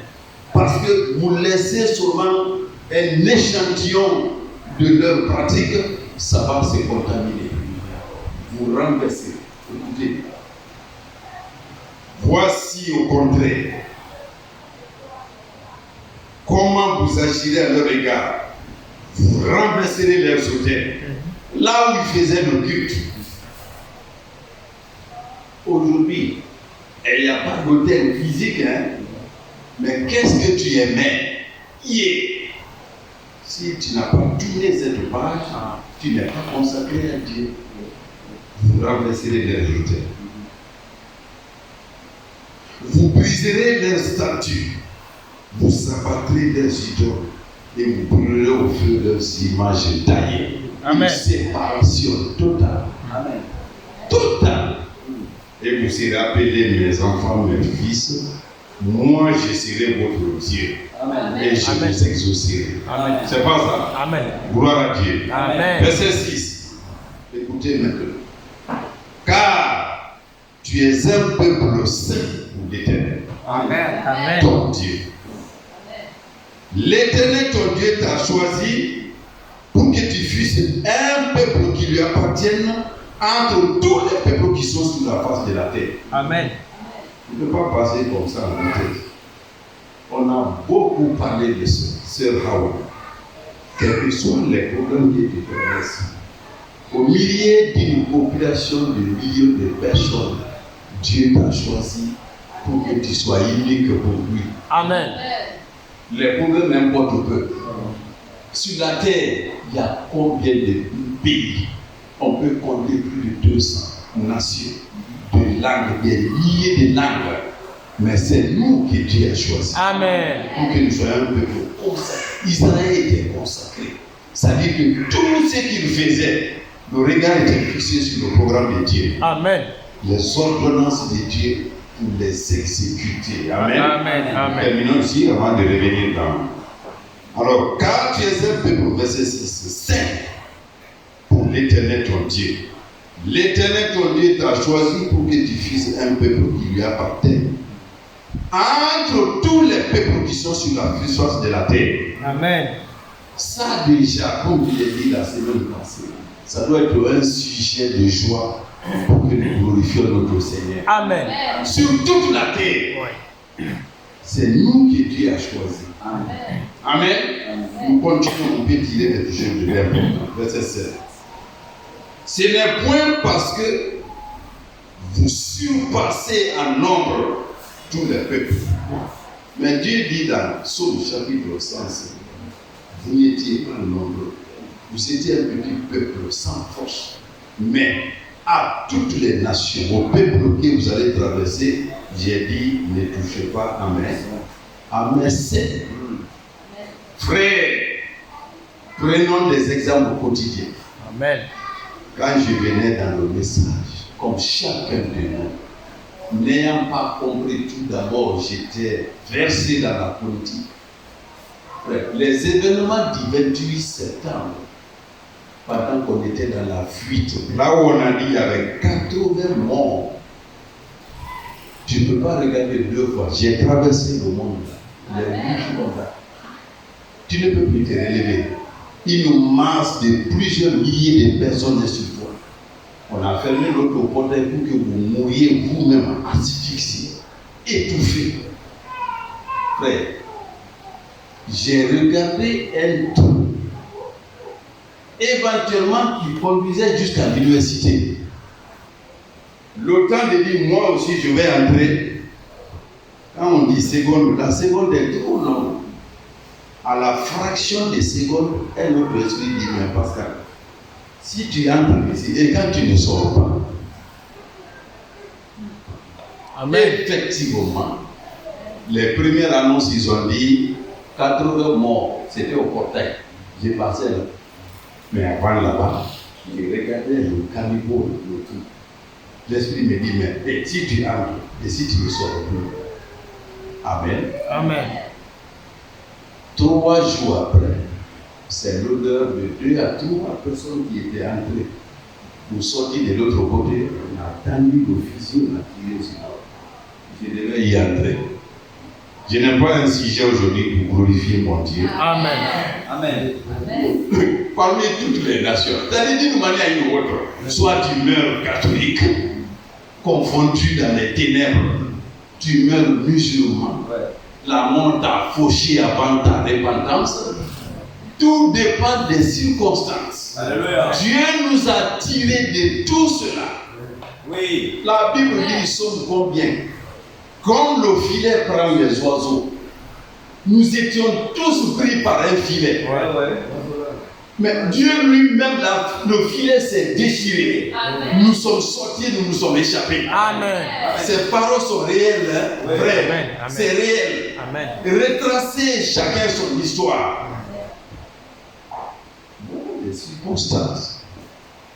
Parce que vous laissez seulement un échantillon de leur pratique, ça va se contaminer. Vous renversez. Écoutez. Voici au contraire comment vous agirez à leur égard. Vous renverserez leurs autels. Là où ils faisaient le culte. Aujourd'hui, il n'y a pas d'autel physique, hein? Mais qu'est-ce que tu aimais hier? Si tu n'as pas tourné cette page, tu n'es pas consacré à Dieu. Vous renverserez leurs autels. Vous briserez leurs statues, vous abattrez leurs idoles et vous brûlerez au feu leurs images taillées. Amen. Une séparation totale. Amen. Totale. Et vous serez appelés mes enfants, mes fils, moi je serai votre Dieu Amen. et je Amen. vous exaucerai. Amen. C'est pas ça? Amen. Gloire à Dieu. Amen. Verset 6. Écoutez maintenant. Car tu es un peuple saint pour l'Éternel, Amen. Amen. ton Dieu. L'Éternel, ton Dieu, t'a choisi pour que tu fusses un peuple qui lui appartienne entre tous les peuples qui sont sur la face de la terre. Amen. On ne peut pas passer comme ça en vitesse. On a beaucoup parlé de ça, Sœur Hawa. Quels que soient les problèmes qui te traversent, au milieu d'une population de millions de personnes, Dieu t'a choisi pour que tu sois unique pour lui. Amen. Les problèmes importent peu. Sur la terre, il y a combien de pays? On peut compter plus de 200 nations, de langues, des milliers de langues. Mais c'est nous que Dieu a choisi. Amen. Pour que nous soyons un peuple consacré. Israël était consacré. C'est-à-dire que tout ce qu'il faisait, le regard était fixé sur le programme de Dieu. Amen. Les ordonnances de Dieu pour les exécuter. Amen. Amen. Amen. Terminons ici avant de revenir dans. Alors, car tu es un peuple, verset 6, saint pour l'Éternel ton Dieu. L'Éternel ton Dieu t'a choisi pour que tu fasses un peuple qui lui appartient. Entre tous les peuples qui sont sur la surface de la terre. Amen. Ça déjà, comme je l'ai dit la semaine passée, ça doit être un sujet de joie pour que nous glorifions notre Seigneur. Amen. Sur toute la terre. Oui. C'est nous que Dieu a choisi. Amen. Amen. Nous continuons, on peut tirer des choses de l'important. Verset 7. Ce n'est point parce que vous surpassez en nombre tous les peuples. Mais Dieu dit dans Psaume chapitre 105, vous n'étiez pas nombreux. Vous étiez un petit peuple sans force. Mais à toutes les nations, aux peuples que vous allez traverser, j'ai dit, ne touchez pas à mes seins. Frère, prenons des exemples quotidiens. Amen. Quand je venais dans le message, comme chacun de nous, n'ayant pas compris tout d'abord, j'étais versé dans la politique. Frère, les événements du 28 septembre, pendant qu'on était dans la fuite, là où on a dit il y avait 80 morts, tu ne peux pas regarder deux fois. J'ai traversé le monde, les 8 kilomètres. Tu ne peux plus te relever. Une masse de plusieurs milliers de personnes est sur toi. On a fermé l'autre portail pour que vous mouriez vous-même asphyxié, étouffé. Frère, j'ai regardé un tour, éventuellement qui conduisait jusqu'à l'université. Le temps de dire, moi aussi je vais entrer. Quand on dit seconde, la seconde est trop longue. À la fraction de seconde, un autre esprit dit, mais Pascal, si tu entres ici et quand tu ne sors pas, Amen. effectivement, les premières annonces, ils ont dit 80 morts, c'était au portail. J'ai passé là. Mais avant là-bas, j'ai regardé le caniveau, le tout. L'esprit me dit, mais et si tu entres et si tu ne sors plus, Amen. Amen. 3 jours après, c'est l'odeur de 2 à 3 personnes qui étaient entrées. Nous sortis de l'autre côté, on a tendu l'officier, on a tiré sur moi. Je devais y entrer. Je n'ai pas un sujet aujourd'hui pour glorifier mon Dieu. Amen. Amen. Parmi toutes les nations, c'est-à-dire d'une manière ou d'une autre, soit tu meurs catholique, confondu dans les ténèbres, tu meurs musulman. Ouais. La mort t'a fauché avant ta repentance. Tout dépend des circonstances. Alléluia. Dieu nous a tirés de tout cela. Oui. La Bible dit, ils sont combien? Comme le filet prend les oiseaux. Nous étions tous pris par un filet. Ouais, ouais. Mais Dieu lui-même, le filet s'est déchiré. Amen. Nous sommes sortis, nous nous sommes échappés. Amen. Ces paroles sont réelles, hein, Oui. frère. Amen. Amen. C'est réel. Amen. Retracer chacun son histoire. Les circonstances.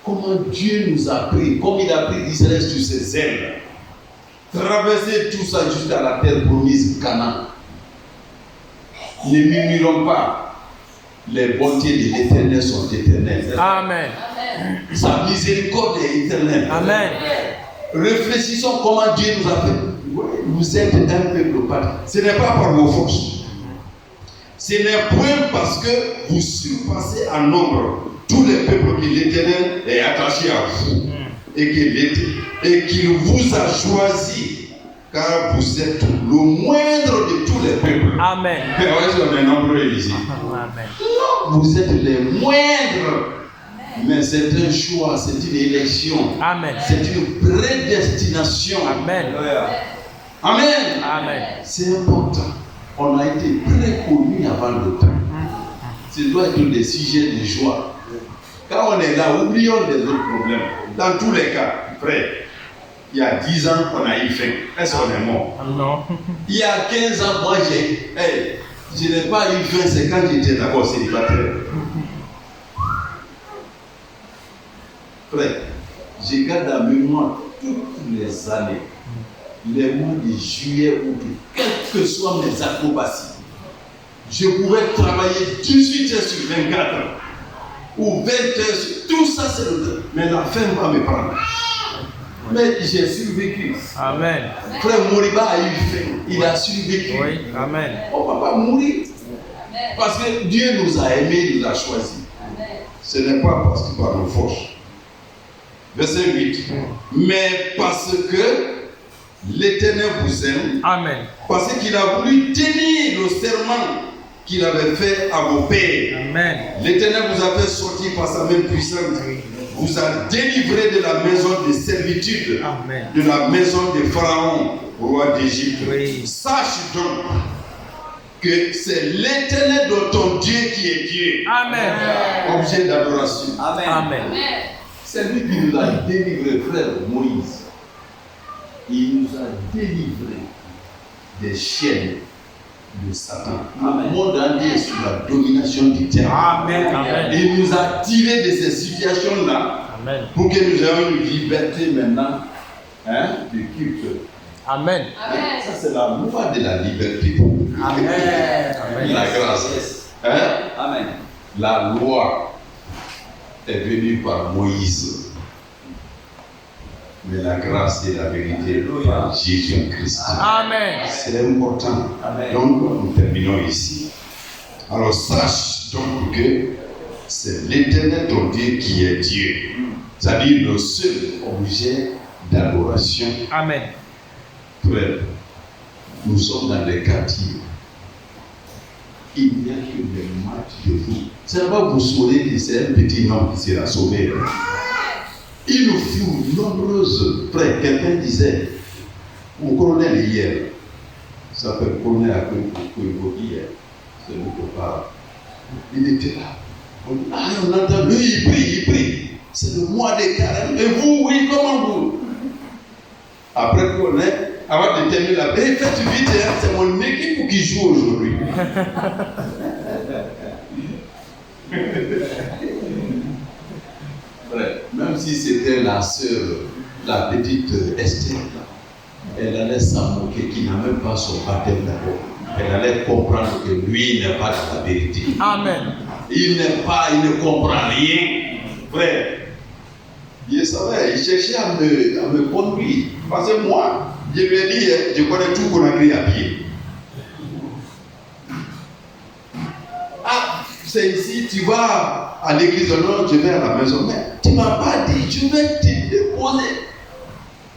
Comment Dieu nous a pris, comme il a pris Israël sur ses ailes. traverser tout ça jusqu'à la terre promise Canaan. Ne murmurons pas. Les bontés de l'Éternel sont éternelles. Amen. Sa miséricorde est éternelle. Amen. Réfléchissons comment Dieu nous a fait. Vous êtes un peuple patrie. Ce n'est pas par vos forces. Ce n'est point parce que vous surpassez en nombre tous les peuples que l'Éternel est attaché à vous et qu'il vous a choisi, car vous êtes le moindre de tous les peuples. Amen. On est nombreux ici. Amen. Non, vous êtes les moindres. Mais c'est un choix, c'est une élection. Amen. C'est une prédestination. Amen. Amen. Amen. C'est important. On a été préconnus avant le temps. Ce doit être des sujets de joie. Quand on est là, oublions les autres problèmes. Dans tous les cas, frère, il y a 10 ans, on a eu faim. Est-ce qu'on est mort? Non. Il y a 15 ans, moi, je n'ai pas eu faim, c'est quand j'étais d'abord célibataire. Frère, je garde la mémoire toutes les années, les mois de juillet ou de quelles que soient mes acrobaties. Je pourrais travailler 18 heures sur 24 ou 20 heures sur... Tout ça, c'est le temps. Mais la faim va me prendre. Mais j'ai survécu. Amen. Frère Moriba a eu faim. Il a survécu. Oui. Amen. On ne va pas mourir. Parce que Dieu nous a aimés, il nous a choisis. Ce n'est pas parce que par nos forces. Verset 8. Mais parce que l'Éternel vous aime. Amen. Parce qu'il a voulu tenir le serment qu'il avait fait à vos pères. Amen. L'Éternel vous a fait sortir par sa main puissante. Vous a délivré de la maison de servitude. Amen. De la maison de Pharaon, roi d'Égypte. Oui. Sache donc que c'est l'Éternel de ton Dieu qui est Dieu. Amen. Objet d'adoration. Amen. Amen. C'est lui qui nous a délivré, frère Moïse. Il nous a délivré des chaînes de Satan. Amen. Le monde entier est sous la domination du diable. Amen. Amen. Il nous a tirés de ces situations-là Amen. pour que nous ayons une liberté maintenant de culte. Amen. Ça, c'est la loi de la liberté pour nous. Amen. Amen. La grâce. Yes. Amen. La loi est venue par Moïse. Mais la grâce et la vérité par Jésus-Christ. Amen. C'est important. Amen. Donc, nous terminons ici. Alors, sache donc que c'est l'Éternel ton Dieu qui est Dieu. C'est-à-dire le seul objet d'adoration. Amen. Frère, nous sommes dans les quartiers. Il n'y a que des matchs de vous. C'est pas vous sauver que c'est un petit nom qui sera sauvé. Il nous fut nombreuses. Frère, quelqu'un disait, mon colonel hier, ça s'appelle colonel à Kouévoki hier, c'est lui qui parle. Il était là. On entend, lui il prie. C'est le mois des carême. Et vous, oui, comment vous? Après qu'on est, avant de terminer la paix, faites vite, c'est mon équipe qui joue aujourd'hui. Frère, même si c'était la sœur, la petite Esther, elle allait s'en moquer, qui n'a même pas son baptême d'abord. Elle allait comprendre que lui n'est pas dans la vérité. Amen. Il ne comprend rien. Frère, il savait, il cherchait à me conduire. Parce que moi, je lui ai dit, je connais tout Conakry à pied. Ah, c'est ici, tu vas à l'église, non, je vais à la maison. Mais tu ne m'as pas dit, je vais te déposer.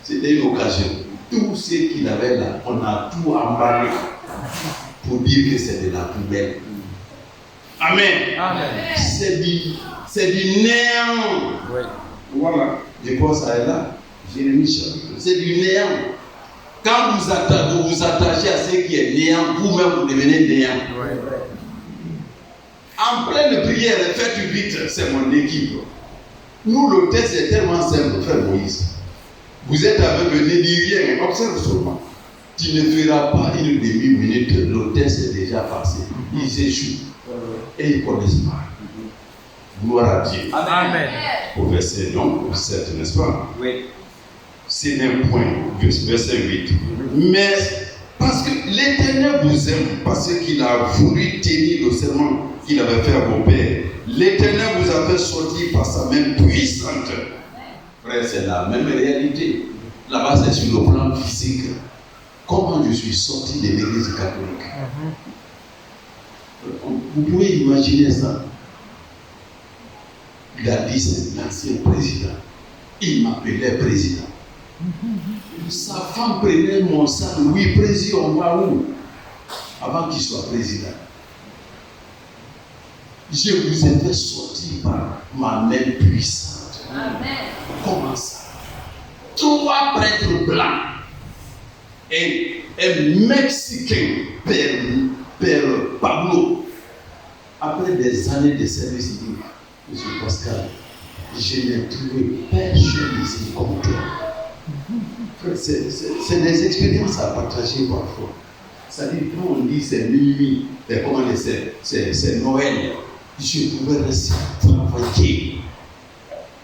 C'était une occasion. Tout ce qu'il avait là, on a tout emballé pour dire que c'est de la poubelle. Amen. Amen. C'est du néant. Oui. Voilà, je pense à là. Jérémie chapitre. C'est du néant. Quand vous vous attachez à ce qui est néant, vous-même vous devenez néant. Oui. En pleine prière, faites vite, c'est mon équipe. Nous, le texte est tellement simple, frère Moïse. Vous êtes aveugle, ne dis rien, observe seulement. Tu ne feras pas une demi-minute, le texte est déjà passé. Ils échouent. Et ils ne connaissent pas. Gloire à Dieu. Amen. Au verset donc, 7, n'est-ce pas? Oui. c'est un point, verset 8. Mais parce que l'Éternel vous aime, parce qu'il a voulu tenir le serment qu'il avait fait à vos pères. L'Éternel vous a fait sortir par sa main puissante. Frère, c'est la même réalité. Là-bas, c'est sur le plan physique. Comment je suis sorti de l'église catholique? Vous pouvez imaginer ça. Il a dit, c'est l'ancien président. Il m'appelait président. Sa femme prenait mon sang. Oui, président, on va où? Avant qu'il soit président. Je vous ai fait sortir par ma main puissante. Amen. Comment ça? 3 prêtres blancs et un Mexicain, Père Pablo, après des années de service, il dit, Monsieur Pascal, je n'ai trouvé personne ici comme toi. C'est des expériences à partager parfois. C'est-à-dire, quand on dit c'est minuit, c'est Noël, je pouvais rester travailler.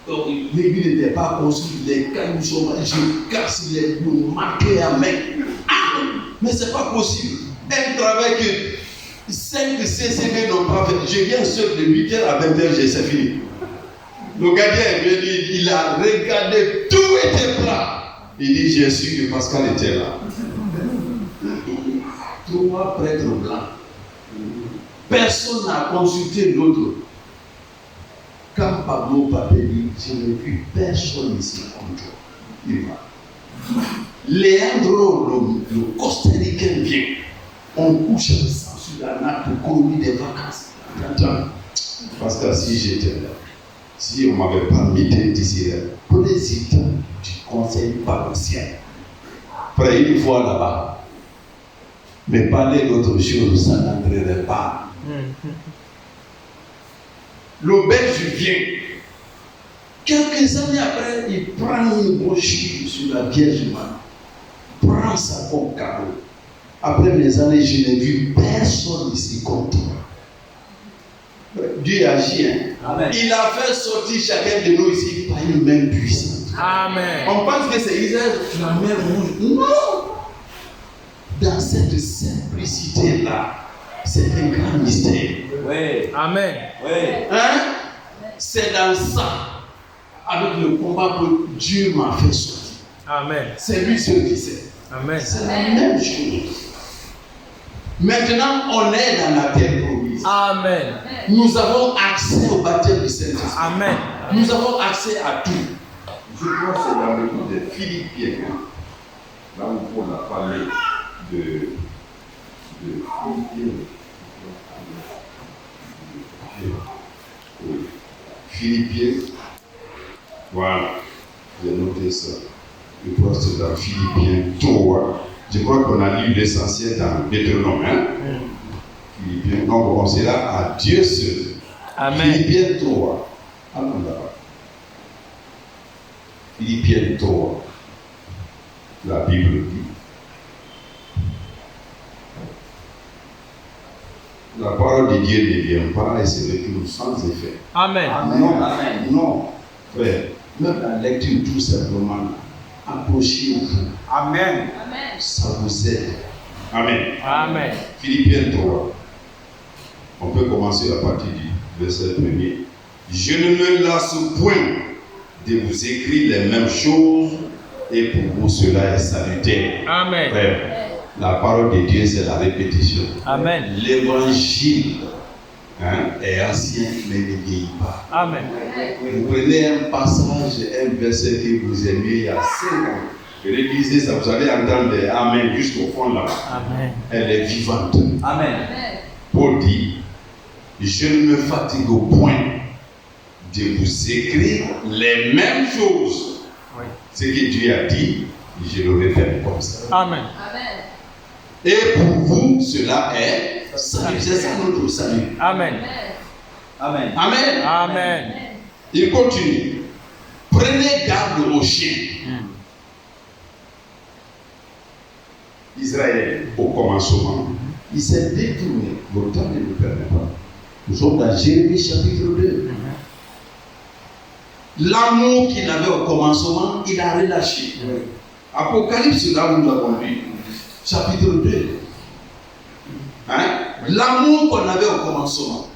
Donc, l'église n'était pas construite, les cailloux sont mal, je casse les bouts, marqués à main. Ah, mais c'est pas possible. Un travail que 5 CCB n'ont pas fait. Je viens seul de 8h à 20h, c'est fini. Le gardien est venu, il a regardé, tout était plat. Il dit, j'ai su que Pascal était là. 3 prêtres blancs. Personne n'a consulté l'autre. Quand Pablo Papé dit, je n'ai vu personne ici comme toi. Il va. Léandro, le costaricain vient. On couche ensemble sur la nappe de colonie des vacances. Attends, parce que si j'étais là, si on ne m'avait pas mis d'ici, président du conseil paroissial, après une fois là-bas, mais parler d'autre chose, ça n'entrerait pas. Le Belge vient. Quelques années après, il prend une brochure sur la Vierge Marie. Prend ça comme cadeau. Après mes années, je n'ai vu personne ici comme toi. Dieu agit. Hein? Amen. Il a fait sortir chacun de nous ici par une main puissante. Amen. On pense que c'est Israël, la mer rouge. Non! Dans cette simplicité-là, c'est un grand mystère. Oui. Amen. Oui. Hein? C'est dans ça, avec le combat que Dieu m'a fait sortir. Amen. C'est lui seul qui sait. Amen. C'est la même chose. Maintenant, on est dans la terre promise. Amen. Nous avons accès au baptême du Saint-Esprit. Amen. Nous avons accès à tout. Je crois que c'est dans le livre de Philippiens. Là où on a parlé de Philippiens. Philippiens. Voilà. J'ai noté ça. Je crois que c'est dans Philippiens 3. Je crois qu'on a lu l'essentiel dans Deutéronome. Hein? Philippiens. Donc on sera à Dieu seul. Amen. Philippiens 3. Allons là-bas. Philippiens 3. La Bible dit. La parole de Dieu ne vient pas et se retourne sans effet. Amen. Non, Amen. non, frère. Même la lecture, tout simplement, approchez-vous. Amen. Amen. Ça vous aide. Amen. Amen. Philippiens 3. On peut commencer à partir du verset 1er. Je ne me lasse point de vous écrire les mêmes choses et pour vous cela est salutaire. Amen. Frère, la parole de Dieu c'est la répétition. Amen. L'évangile est ancien mais ne vieillit pas. Amen. Vous prenez un passage, un verset que vous aimiez il y a 5 ans. Révisez ça, vous allez entendre des Amen jusqu'au fond là. Amen. Elle est vivante. Amen. Paul dit, je ne me fatigue au point de vous écrire les mêmes choses. Oui. Ce que Dieu a dit, je le répète comme ça. Amen. Amen. Et pour vous, cela est salut. C'est ça notre salut. Amen. Amen. Amen. Amen. Il continue. Prenez garde aux chiens. Israël, au commencement, il s'est détourné. Le temps ne le permet pas. Nous sommes dans Jérémie chapitre 2. L'amour qu'il avait au commencement, il a relâché. Apocalypse, là où nous avons lu, chapitre 2. Hein? L'amour qu'on avait au commencement.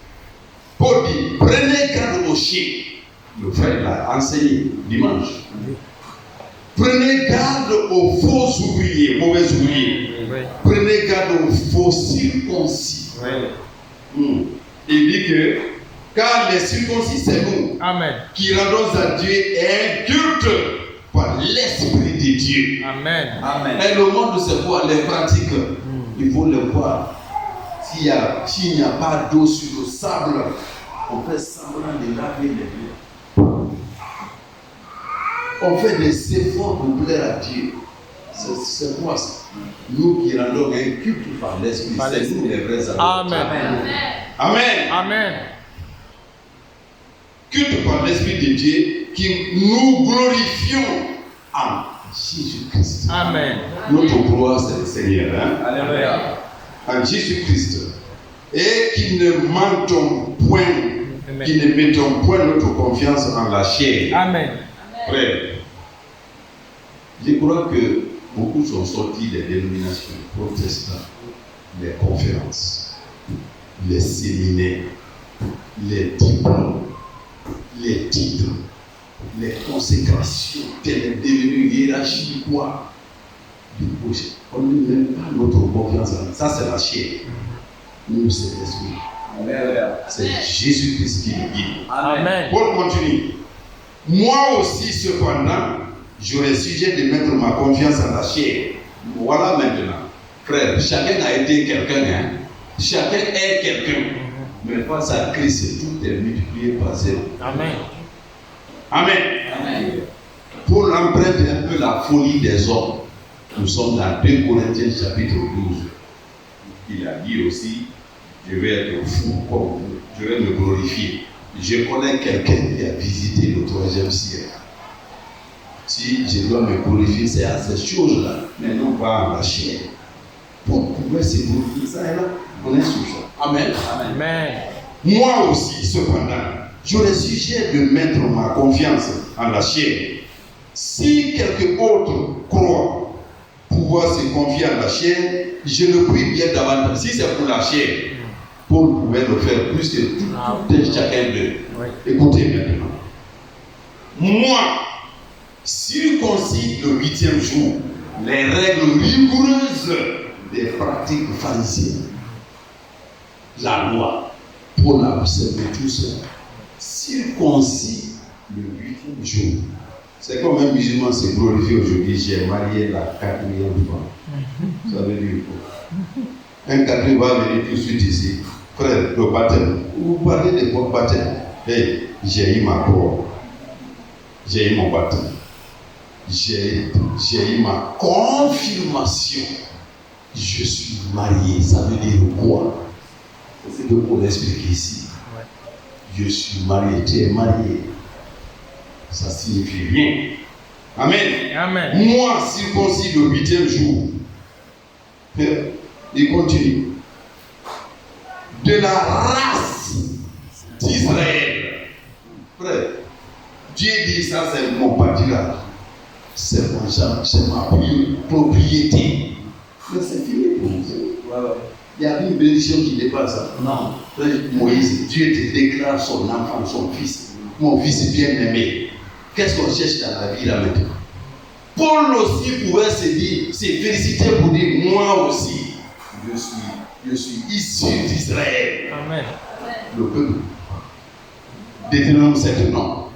Paul dit, prenez garde aux chiens. Le frère l'a enseigné dimanche. Prenez garde aux faux ouvriers, mauvais ouvriers. Prenez garde aux faux circoncis. Il dit que, car les circoncis, c'est nous. Amen. Qui rendons à Dieu un culte par l'Esprit de Dieu. Amen. Amen. Et le monde, c'est quoi? Les pratiques. Il faut le voir. S'il n'y a pas d'eau sur le sable, on fait semblant de laver les pieds. On fait des efforts pour plaire à Dieu. C'est quoi ça? Nous qui rendons un culte par l'Esprit, c'est nous les vrais amis. Amen. Amen. Amen. Culte par l'Esprit de Dieu, qui nous glorifions en Jésus-Christ. Amen. Notre gloire, c'est le Seigneur. Hein? Alléluia. En Jésus-Christ. Et qui ne mentons point, Amen. qui ne mettons point notre confiance en la chair. Amen. Frère, je crois que beaucoup sont sortis des dénominations protestantes, les conférences, les séminaires, les diplômes, les titres, les consécrations, telle est devenue hiérarchie quoi. On ne met pas notre confiance en ça, c'est la chair. Nous, c'est l'esprit. Alléluia. C'est Jésus-Christ qui nous guide. Amen. Paul continue. Moi aussi, cependant, j'aurais sujet de mettre ma confiance en la chair. Voilà maintenant. Frère, chacun a été quelqu'un. Hein? Chacun est quelqu'un. Mais face à Christ, tout est multiplié par zéro. Amen. Amen. Amen. Paul emprunte un peu la folie des hommes. Nous sommes dans 2 Corinthiens chapitre 12. Il a dit aussi, je vais être fou comme vous, je vais me glorifier. Je connais quelqu'un qui a visité le 3e siècle. Si je dois me glorifier, c'est à ces choses-là, mais non pas en la chair. Pour pouvoir se glorifier, ça est là, on est sur ça. Amen. Amen. Moi aussi, cependant, j'aurais sujet de mettre ma confiance en la chair. Si quelqu'un autre croit pouvoir se confier en la chair, je le prie bien davantage. Si c'est pour la chair, Paul pouvait le faire plus que tout et chacun d'eux. Oui. Écoutez maintenant. Moi, circoncis le 8e jour, les règles rigoureuses des pratiques pharisiennes, la loi, pour l'observer tout seul. Circoncis le 8e jour. C'est comme un musulman se glorifie aujourd'hui, j'ai marié la 4e fois. Ça veut dire quoi? Un 4e va venir tout de suite ici. Frère, le baptême. Vous parlez de votre baptême. Hey, j'ai eu ma croix. J'ai eu mon baptême. J'ai eu ma confirmation. Je suis marié. Ça veut dire quoi? C'est que pour l'expliquer ici. Je suis marié. Tu es marié. Ça signifie rien. Amen. Amen. Moi, circoncis le 8e jour. Il continue. De la race d'Israël. Frère, Dieu dit ça, c'est mon pâturage. C'est mon champ, c'est ma propriété. Mais c'est fini pour vous. Il y a une bénédiction qui dépasse ça. Non. Frère Moïse, Dieu te déclare son enfant, son fils. Mon fils bien-aimé. Qu'est-ce qu'on cherche dans la vie là maintenant? Paul aussi pouvait se dire, se féliciter pour dire, moi aussi, je suis issu d'Israël. Amen. Le peuple. Déterminons cette nom.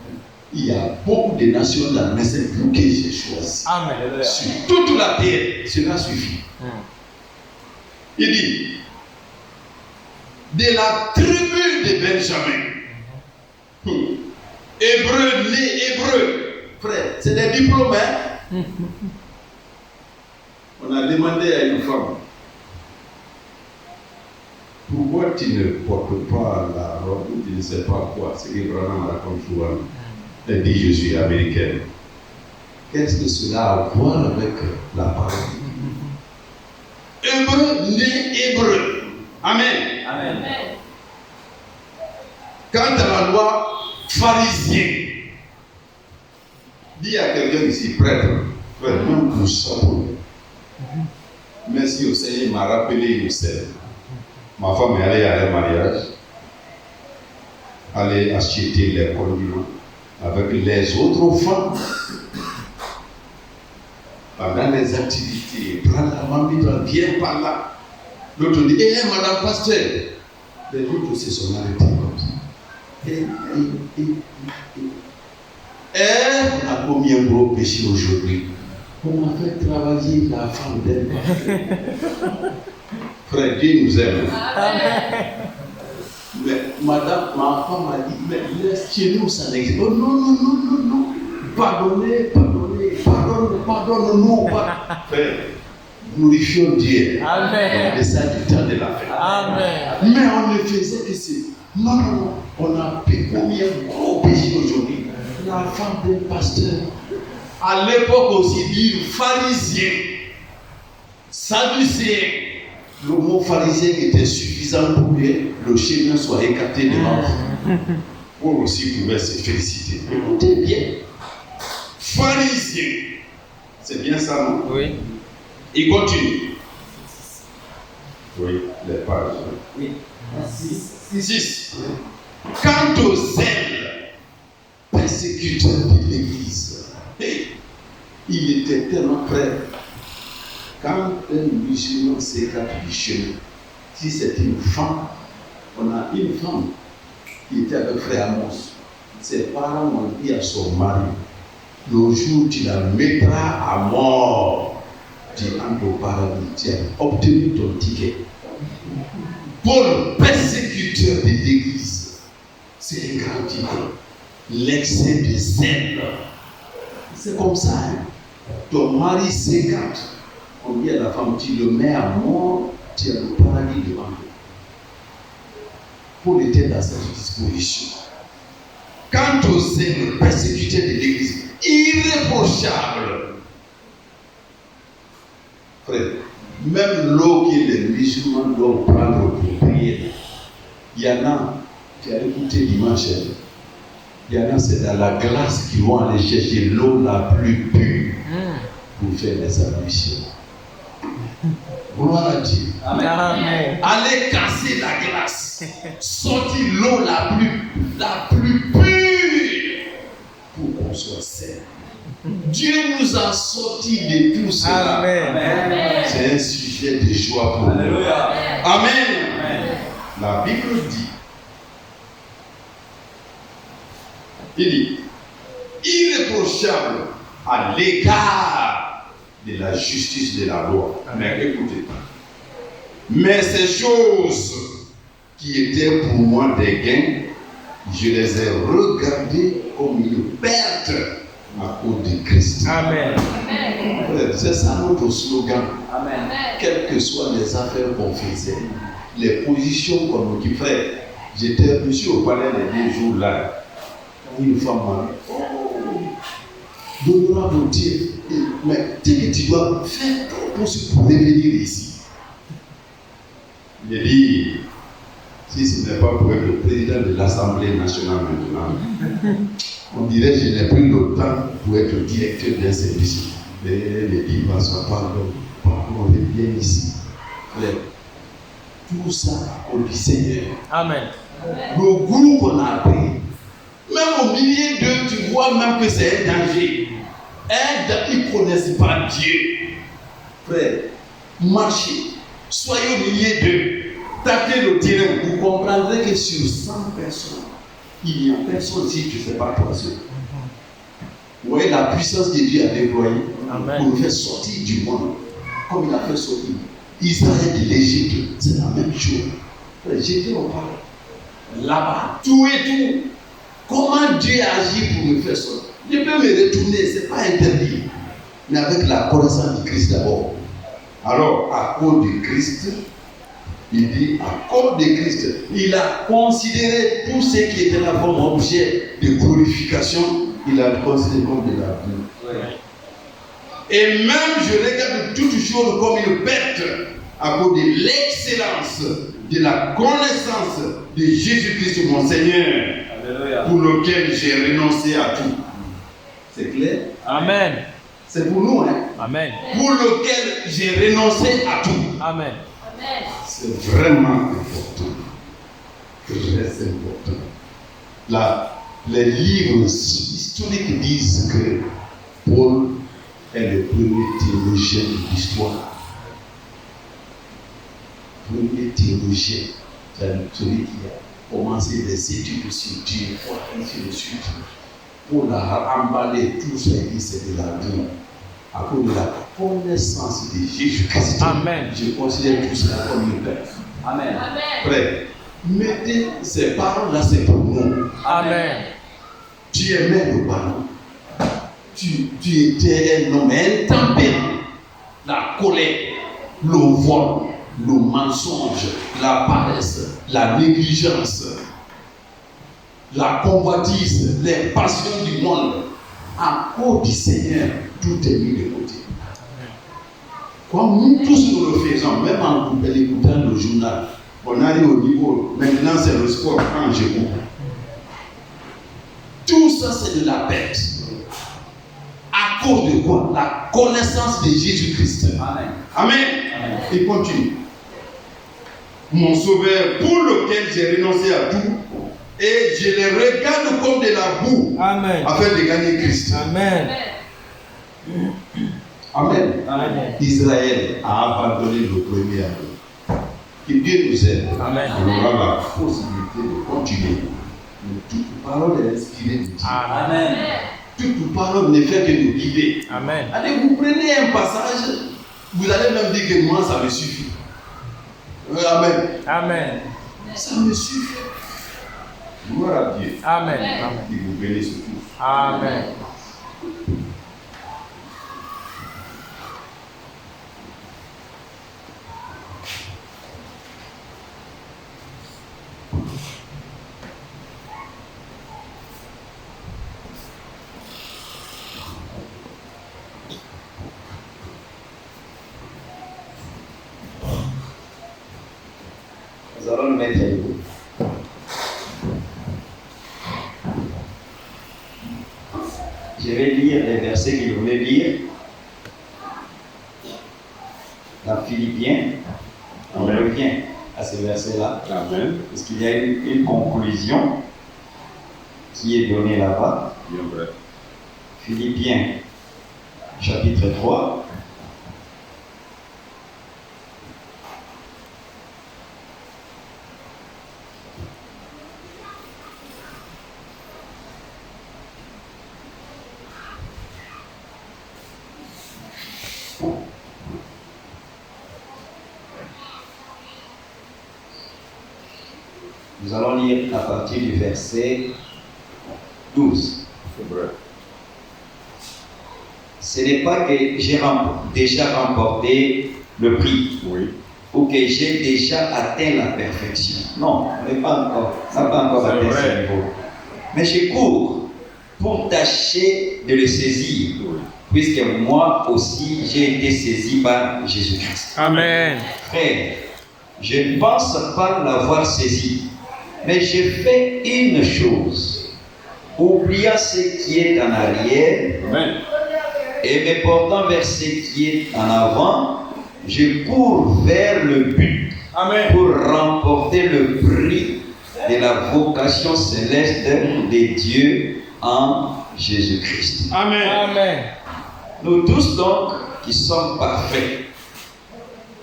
Il y a beaucoup de nations dans le mais c'est vous que j'ai choisi. Amen. Sur toute la terre, cela suffit. Il dit, de la tribu de Benjamin. Hébreu, né hébreu. Frère, c'est des diplômes, hein? On a demandé à une femme, pourquoi tu ne portes pas la robe, tu ne sais pas quoi, c'est que Branham raconte souvent. Elle dit, je suis américaine. Qu'est-ce que cela a à voir avec la parole? Hébreu, né hébreu. Amen. Amen. Quant à la loi pharisienne, Dis à quelqu'un ici, prêtre, même pour ça, merci au Seigneur, il m'a rappelé Youssef. Ma femme est allée à un mariage, aller acheter les condiments avec les autres femmes. Pendant les activités, prends la maman, viens par là. L'autre dit, madame pasteur. Les autres se sont arrêtés comme ça. Elle a commis un gros péché aujourd'hui. On a fait travailler la femme d'elle. Frère, Dieu nous aime. Mais madame, ma femme a dit, mais laisse chez nous, ça n'existe pas. Oh, non. Pardonne-nous. Frère, glorifions Dieu. Amen. Et ça du temps de la fête. Amen. Mais on ne faisait que ça. Non. On a commis un gros péché aujourd'hui. La femme d'un pasteur. À l'époque aussi, dire pharisien, sadducéen. Le mot pharisien était suffisant pour que le chemin soit écarté devant vous. Paul aussi pouvait se féliciter. Écoutez bien. Pharisien. C'est bien ça, non? Oui. Il continue. Oui, les pages. Oui. 6. Quant au zèle persécuteur de l'Église, il était tellement prêt. Quand un musulman s'écarte du chemin, si c'est une femme, on a une femme qui était avec frère Amos. Ses parents ont dit à son mari, le jour où tu la mettras à mort, tu entres au paradis, tu as obtenu ton ticket. Paul, persécuteur de l'Église, c'est un grand titre. L'excès de zèle. C'est comme ça. Hein? Ton mari s'écarte. On dit à la femme, tu le mets à mort, tu as le paradis devant toi. Paul était dans cette disposition. Quant aux zèle persécuteur de l'Église, irréprochable. Frère, même l'eau que les musulmans doivent prendre pour prier, il y en a, tu as écouté dimanche, il y en a, c'est dans la glace qu'ils vont aller chercher l'eau la plus pure pour faire les ablutions. Gloire à Dieu. Amen. Allez casser la glace, sortir l'eau la plus pure pour qu'on soit sain. Dieu nous a sortis de tout cela. Amen. C'est un sujet de joie pour nous. Alléluia. Amen. La Bible dit, il dit, irréprochable à l'égard de la justice de la loi. Mais écoutez, mais ces choses qui étaient pour moi des gains, je les ai regardées comme une perte à cause de Christ. Amen. C'est ça notre slogan. Amen. Quelles que soient les affaires qu'on faisait, les positions qu'on occupait. J'étais monsieur au palais les 2 jours là. Une femme m'a dit, oh, d'honorable Dieu, mais tu sais que tu dois faire tout pour revenir ici. J'ai dit, si ce n'est pas pour être le président de l'Assemblée nationale maintenant, on dirait que je n'ai plus le temps pour être directeur d'un service. Mais les dit, pardon, reviens ici. Frère, tout ça au Seigneur. Amen. Le goût qu'on a pris, même au milieu d'eux, tu vois même que c'est un danger. Ils ne connaissent pas Dieu. Frère, marchez, soyez au milieu d'eux, tapez le terrain. Vous comprendrez que sur 100 personnes, il n'y a personne si tu ne fais pas toi seul. Vous voyez la puissance que Dieu a déployée pour nous faire sortir du monde, comme il a fait sortir Israël de l'Égypte. C'est la même chose. J'étais au palais, là-bas, tout et tout. Comment Dieu agit pour me faire sortir? Je peux me retourner, ce n'est pas interdit. Mais avec la connaissance du Christ d'abord. Alors, à cause du Christ, il dit, à cause de Christ, il a considéré tout ce qui était là comme objet de glorification, il a considéré comme de la vie. Et même je regarde toutes choses comme une perte à cause de l'excellence de la connaissance de Jésus-Christ mon Seigneur. Alléluia. Pour lequel j'ai renoncé à tout. C'est clair? Amen. C'est pour nous, hein? Amen. Pour lequel j'ai renoncé à tout. Amen. C'est vraiment important. Très important. Là, les livres historiques disent que Paul est le premier théologien de l'histoire. Premier théologien, celui qui a commencé des études sur Dieu, ainsi de suite. Paul a emballé tout ce qui c'est de la vie à cause de la connaissance de Jésus-Christ. Amen. Je considère tout cela comme une perte. Amen. Frère, mettez ces paroles-là, c'est pour nous. Amen. Tu aimais le ballon. Tu étais un homme intempérant. La colère, le vol, le mensonge, la paresse, la négligence, la convoitise, les passions du monde. À cause du Seigneur, tout est mis de côté. Comme nous tous nous le faisons, même en écoutant le journal, on arrive au niveau, maintenant c'est le sport quand j'écoute. Tout ça c'est de la perte. À cause de quoi? La connaissance de Jésus-Christ. Amen. Amen. Amen. Et continue. Mon sauveur pour lequel j'ai renoncé à tout et je le regarde comme de la boue Amen. afin de gagner Christ. Amen. Amen. Amen. Israël a abandonné le premier amour. Que Dieu nous aide. Amen. On aura la possibilité de continuer. Mais toute parole est inspirée de Dieu. Amen. Toute parole ne fait que nous guider. Amen. Allez, vous prenez un passage, vous allez même dire que moi ça me suffit. Amen. Amen. Ça me suffit. Gloire à Dieu. Amen. Il vous bénisse tous. Amen. Nous allons nous mettre debout. Je vais lire les versets qu'il voulait lire. Dans Philippiens, on revient à ce verset-là. Amen. Parce qu'il y a une conclusion qui est donnée là-bas. Bien vrai. Philippiens, chapitre 3. Nous allons lire à partir du verset 12. C'est vrai. Ce n'est pas que j'ai déjà remporté le prix Oui. ou que j'ai déjà atteint la perfection. Non, on n'est pas encore, ça n'a pas encore C'est atteint vrai. ce niveau. Mais je cours pour tâcher de le saisir, Oui. puisque moi aussi j'ai été saisi par Jésus-Christ. Amen. Frère, je ne pense pas l'avoir saisi, mais je fais une chose, oubliant ce qui est en arrière Amen. et me portant vers ce qui est en avant, je cours vers le but Amen. pour remporter le prix de la vocation céleste de Dieu en Jésus-Christ. Amen. Amen. Nous tous donc qui sommes parfaits,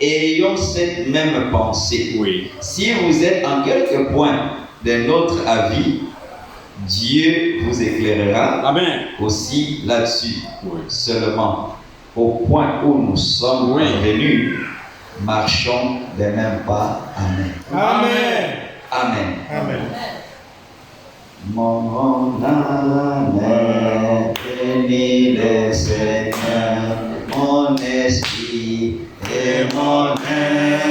ayons cette même pensée. Oui. Si vous êtes en quelque point de notre avis, Dieu vous éclairera Amen. aussi là-dessus. Oui. Seulement, au point où nous sommes Oui. venus, marchons des mêmes pas. Amen. Amen. Amen. Amen. Mon âme bénit le Seigneur, mon esprit et mon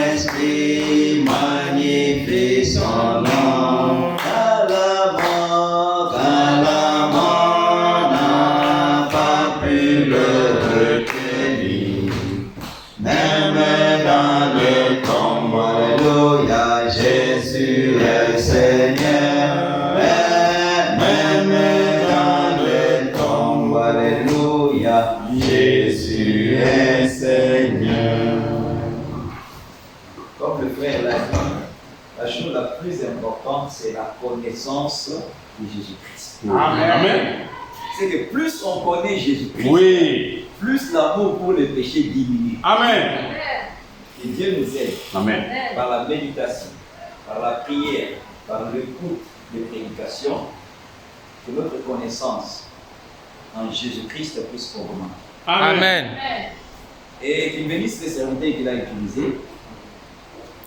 esprit magnifie son nom. Car la mort n'a pas pu le retenir, même dans le tombeau. Alléluia, Jésus est Seigneur. Même dans le tombeau, Tu es Seigneur. Comme le frère l'a dit, la chose la plus importante, c'est la connaissance de Jésus-Christ. Amen. C'est que plus on connaît Jésus-Christ, Oui. plus l'amour pour le péché diminue. Amen. Et Dieu nous aide Amen. par la méditation, par la prière, par l'écoute des prédications, que notre connaissance en Jésus-Christ puisse augmenter. Amen. Et qu'il bénisse les serviteurs qu'il a utilisés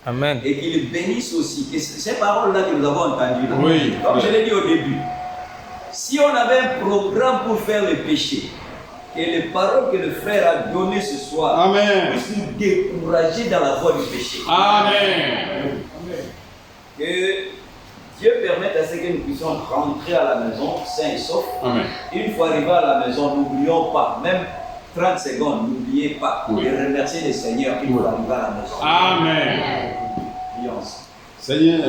Amen. et qu'il bénisse aussi. Et ces paroles-là que nous avons entendues, là, Oui. comme je l'ai dit au début, si on avait un programme pour faire le péché, et les paroles que le frère a données ce soir Amen. puissent nous décourager dans la voie du péché. Amen. Que Dieu permette à ce que nous puissions rentrer à la maison sains et saufs. Amen. Une fois arrivés à la maison, n'oublions pas, même 30 secondes, n'oubliez pas Oui. de remercier le Seigneur une fois arrivé à la maison. Amen. Prions ensemble. Seigneur,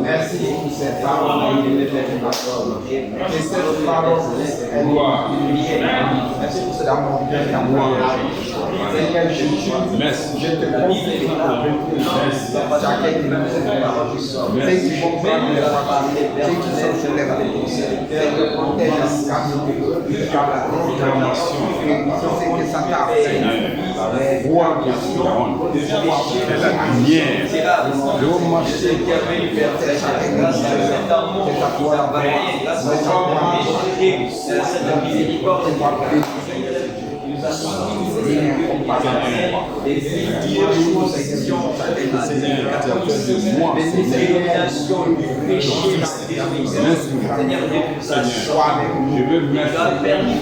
Merci pour cette parole. Merci pour cet amour d'amour. Seigneur Jésus, je te confie chacun qui nous ceux qui vont prendre les paroles, ceux qui sont sur les radeaux, Seigneur, protège la proclamation, c'est que ça t'a fait. vois la lumière. Je vous remercie qui a fait grâce à cet amour qui nous a balayé, grâce à cet péché, cette miséricorde qui nous a sortis des choses qui sont l'élimination du péché. Seigneur, Je veux tu as permis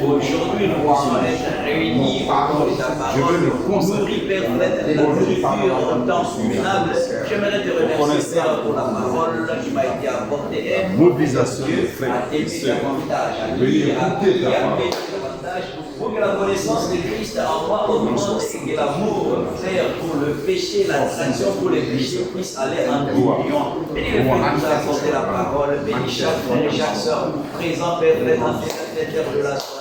aujourd'hui nous puissions être réunis autour de ta parole. Nourris, Père, de la nourriture en temps convenable. J'aimerais te remercier, Père, pour la parole qui m'a été apportée. mobilisation de Dieu frères à et t'aimer sœurs. davantage, à lire, à prier, à méditer davantage, pour que la connaissance de Christ en moi augmente et que l'amour, Père, pour le péché, l'attraction pour les péchés puisse aller en union. Bénis le Père qui nous a apporté la parole, bénis chaque frère et chaque sœur présent, Père, dans cette terre de la soirée.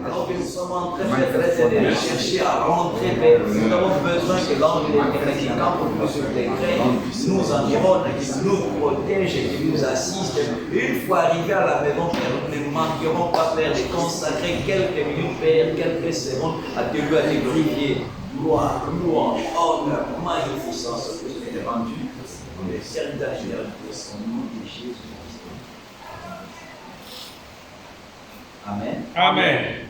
Alors que nous sommes en train, Père, de chercher à rentrer, Père, nous avons besoin que l'ange éternel qui campe sur les crêtes nous environne, qui nous protège et qui nous assiste. Une fois arrivés à la maison, Père, nous ne manquerons pas, Père, de consacrer quelques minutes, Père, quelques secondes à te louer, à te glorifier. Gloire, louange, honneur, magnificence, que tu es rendu pour les serviteurs de son nom de Jésus-Christ. Amen. Amen.